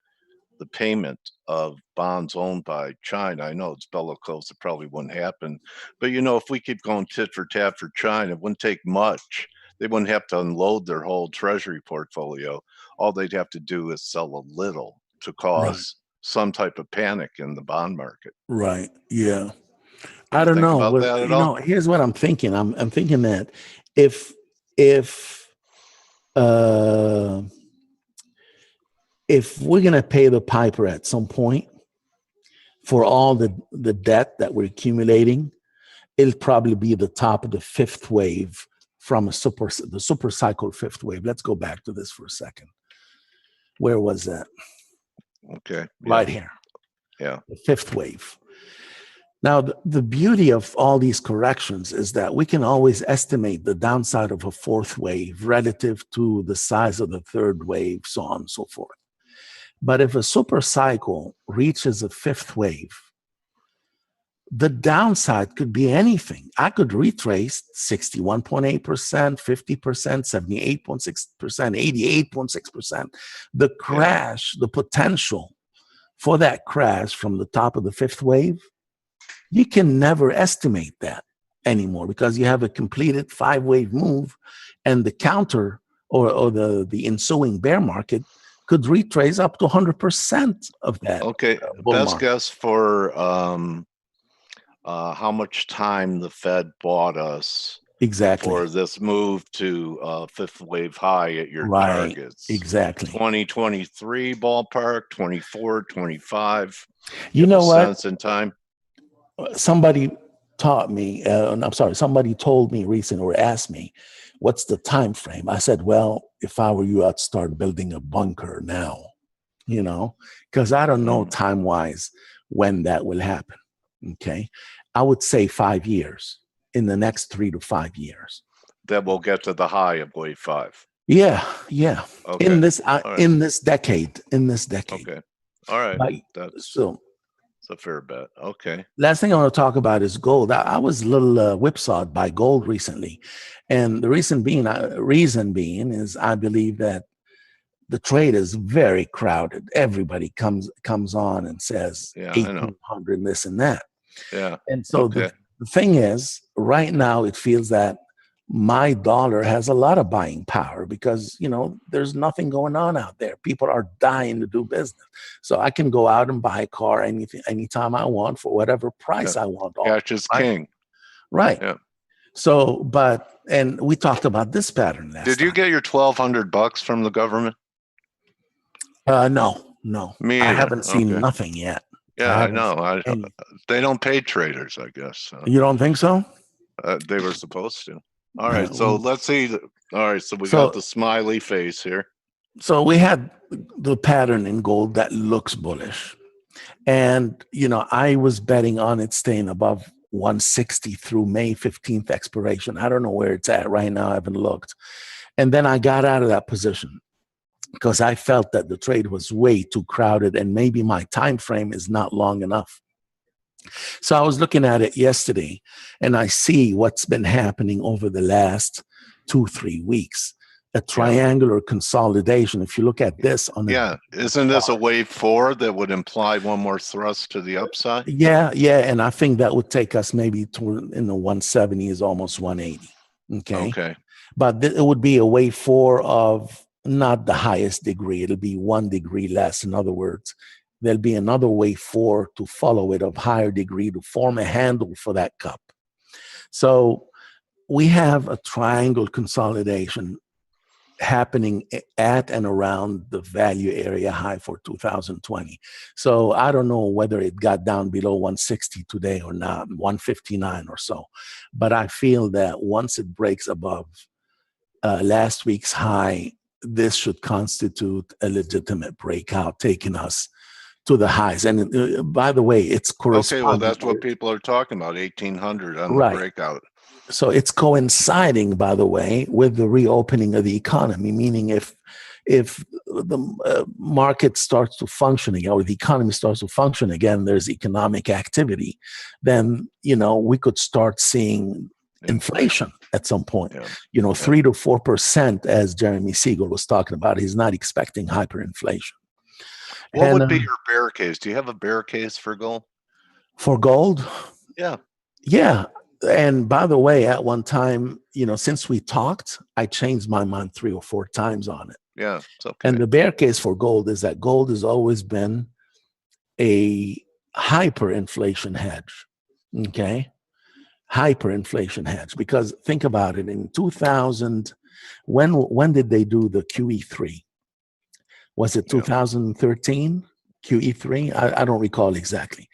the payment of bonds owned by China. I know it's bellicose, it probably wouldn't happen. But you know, if we keep going tit for tat for China, it wouldn't take much. They wouldn't have to unload their whole treasury portfolio. All they'd have to do is sell a little to cause some type of panic in the bond market. Right. Yeah. I You don't think know. about Well, that at you know, all? here's what I'm thinking. I'm thinking that if uh if we're gonna pay the piper at some point for all the debt that we're accumulating, it'll probably be the top of the fifth wave from the super cycle fifth wave. Let's go back to this for a second. Where was that? Okay. Right here. Yeah. The fifth wave. Now, the beauty of all these corrections is that we can always estimate the downside of a fourth wave relative to the size of the third wave, so on and so forth. But if a super cycle reaches a fifth wave, the downside could be anything. I could retrace 61.8%, 50%, 78.6%, 88.6%. The crash, the potential for that crash from the top of the fifth wave, you can never estimate that anymore because you have a completed 5-wave move, and the counter or the ensuing bear market could retrace up to 100% of that. Okay. bull Best market. guess for how much time the Fed bought us Exactly. for this move to fifth wave high at your Right. targets. Exactly. 2023 ballpark, 24, 25. You know what? Sense in time. Somebody taught me, somebody told me recently or asked me, what's the time frame? I said, well, if I were you, I'd start building a bunker now, because I don't know time-wise when that will happen, okay? I would say 5 years, in the next 3 to 5 years. That will get to the high of wave 5. Yeah. Okay. In this right. in this decade. Okay. All right. That's a fair bet. Okay. Last thing I want to talk about is gold. I was a little whipsawed by gold recently, and the reason being is I believe that the trade is very crowded. Everybody comes on and says 1,800 and this and that. Yeah. And so the thing is, right now it feels that my dollar has a lot of buying power because, there's nothing going on out there. People are dying to do business. So I can go out and buy a car anytime I want for whatever price I want. Cash is king. Right. Yeah. So, and we talked about this pattern last Did you time. get your $1,200 from the government? No. Me I either. haven't seen nothing yet. Yeah, I know. They don't pay traders, I guess. So. You don't think so? They were supposed to. All right, so let's see. All right, so we got the smiley face here. So we had the pattern in gold that looks bullish. And, I was betting on it staying above 160 through May 15th expiration. I don't know where it's at right now. I haven't looked. And then I got out of that position because I felt that the trade was way too crowded and maybe my time frame is not long enough. So I was looking at it yesterday, and I see what's been happening over the last 2-3 weeks. A triangular consolidation. If you look at this isn't this a wave 4 that would imply one more thrust to the upside? Yeah, and I think that would take us maybe in the 170s, almost 180. Okay. But it would be a wave 4 of not the highest degree. It'll be 1 degree less. In other words, there'll be another wave 4 to follow it of higher degree to form a handle for that cup. So we have a triangle consolidation happening at and around the value area high for 2020. So I don't know whether it got down below 160 today or not, 159 or so. But I feel that once it breaks above last week's high, this should constitute a legitimate breakout, taking us to the highs. And by the way, it's corresponding. Okay, well, that's what people are talking about, 1800 on Right. the breakout. So it's coinciding, by the way, with the reopening of the economy, meaning if the market starts to function again, or the economy starts to function again, there's economic activity, then, we could start seeing inflation at some point. Yeah. 3 to 4%, as Jeremy Siegel was talking about. He's not expecting hyperinflation. What would be your bear case? Do you have a bear case for gold? For gold? Yeah. Yeah. And by the way, at one time, since we talked, I changed my mind 3 or 4 times on it. Yeah, it's okay. And the bear case for gold is that gold has always been a hyperinflation hedge. Okay? Hyperinflation hedge. Because think about it, in 2000, when did they do the QE3? Was it 2013? QE3? I don't recall exactly.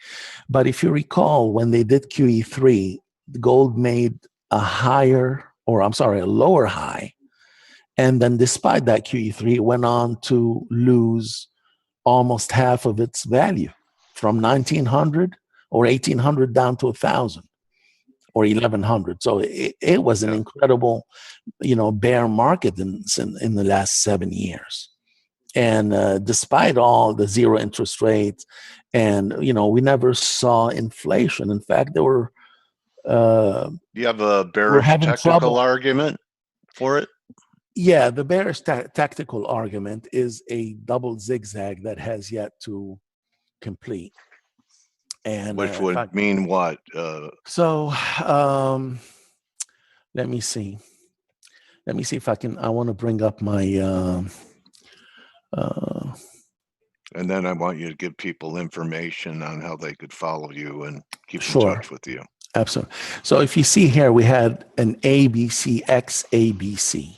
But if you recall, when they did QE3, the gold made a lower high. And then despite that QE3, it went on to lose almost half of its value from 1900 or 1800 down to 1000 or 1100. So it was an incredible, bear market in the last 7 years. And despite all the zero interest rates, and we never saw inflation. In fact, there were. You have a bearish technical argument for it? Yeah, the bearish tactical argument is a double zigzag that has yet to complete. And which would mean what? So let me see. Let me see if I can. I want to bring up my. And then I want you to give people information on how they could follow you and keep in touch with you. Absolutely. So if you see here, we had an ABC, XABC.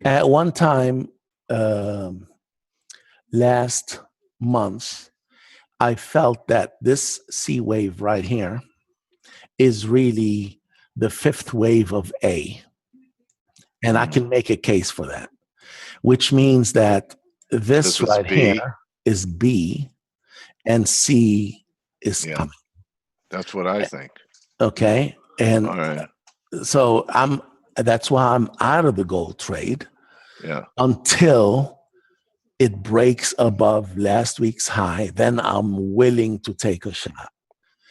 At one time, last month, I felt that this C wave right here is really the 5th wave of A. And I can make a case for that, which means that this right here is B and C is coming. That's what I think. Okay. And all right. So that's why I'm out of the gold trade. Yeah. Until it breaks above last week's high, then I'm willing to take a shot.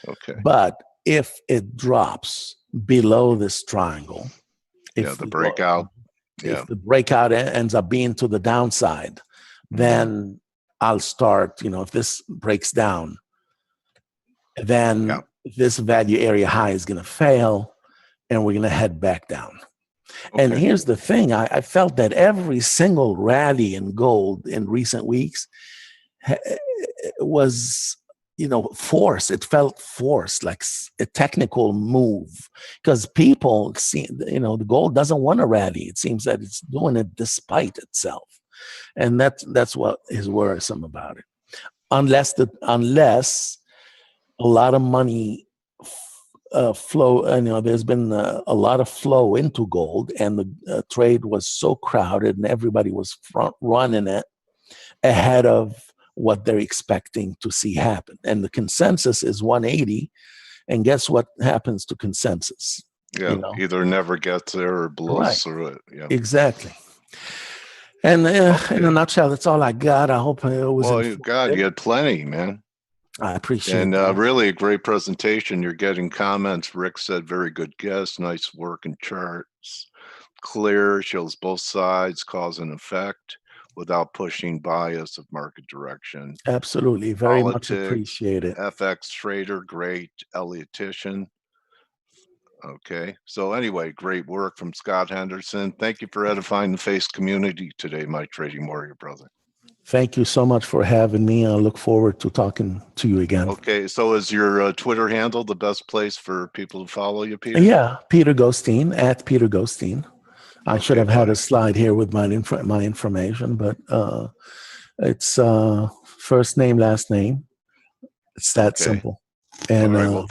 Okay. But if it drops below this triangle, the breakout. If the breakout ends up being to the downside, then I'll start, if this breaks down, then this value area high is going to fail and we're going to head back down. Okay. And here's the thing. I felt that every single rally in gold in recent weeks was, forced. It felt forced, like a technical move, because people see, the gold doesn't want to rally. It seems that it's doing it despite itself. And that's what is worrisome about it. Unless a lot of money flow, there's been a lot of flow into gold, and the trade was so crowded and everybody was front running it ahead of what they're expecting to see happen. And the consensus is 180. And guess what happens to consensus? Yeah, either never gets there or blows through it. Yeah, exactly. And in a nutshell, that's all I got. I hope it was. Well, you had plenty, man. I appreciate it. And really a great presentation. You're getting comments. Rick said, very good guess. Nice work in charts. Clear, shows both sides, cause and effect without pushing bias of market direction. Absolutely. Very much appreciate it. FX trader, great. Elliotician. Okay. So anyway, great work from Scott Henderson. Thank you for edifying the FACE community today, my trading warrior brother. Thank you so much for having me. I look forward to talking to you again. Okay. So is your Twitter handle the best place for people to follow you, Peter? Yeah. Peter Gostein, at Peter Gostein. I should Okay, have had bye. a slide here with my information, but it's first name, last name. It's that Okay. simple. All And right. Well,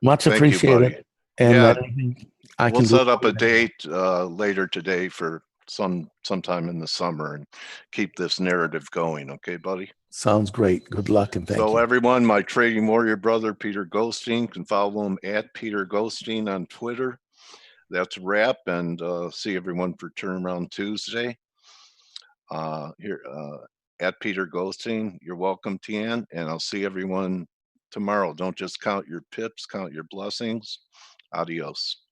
much thank you, appreciated. buddy. And Yeah, anything I we'll can do. set up a date later today for sometime in the summer and keep this narrative going. Okay, buddy? Sounds great. Good luck and thank So you. everyone, my trading warrior brother, Peter Goldstein, can follow him at Peter Goldstein on Twitter. That's a wrap, and see everyone for Turnaround Tuesday. Here at Peter Goldstein, you're welcome, Tian, and I'll see everyone tomorrow. Don't just count your pips, count your blessings. Adios.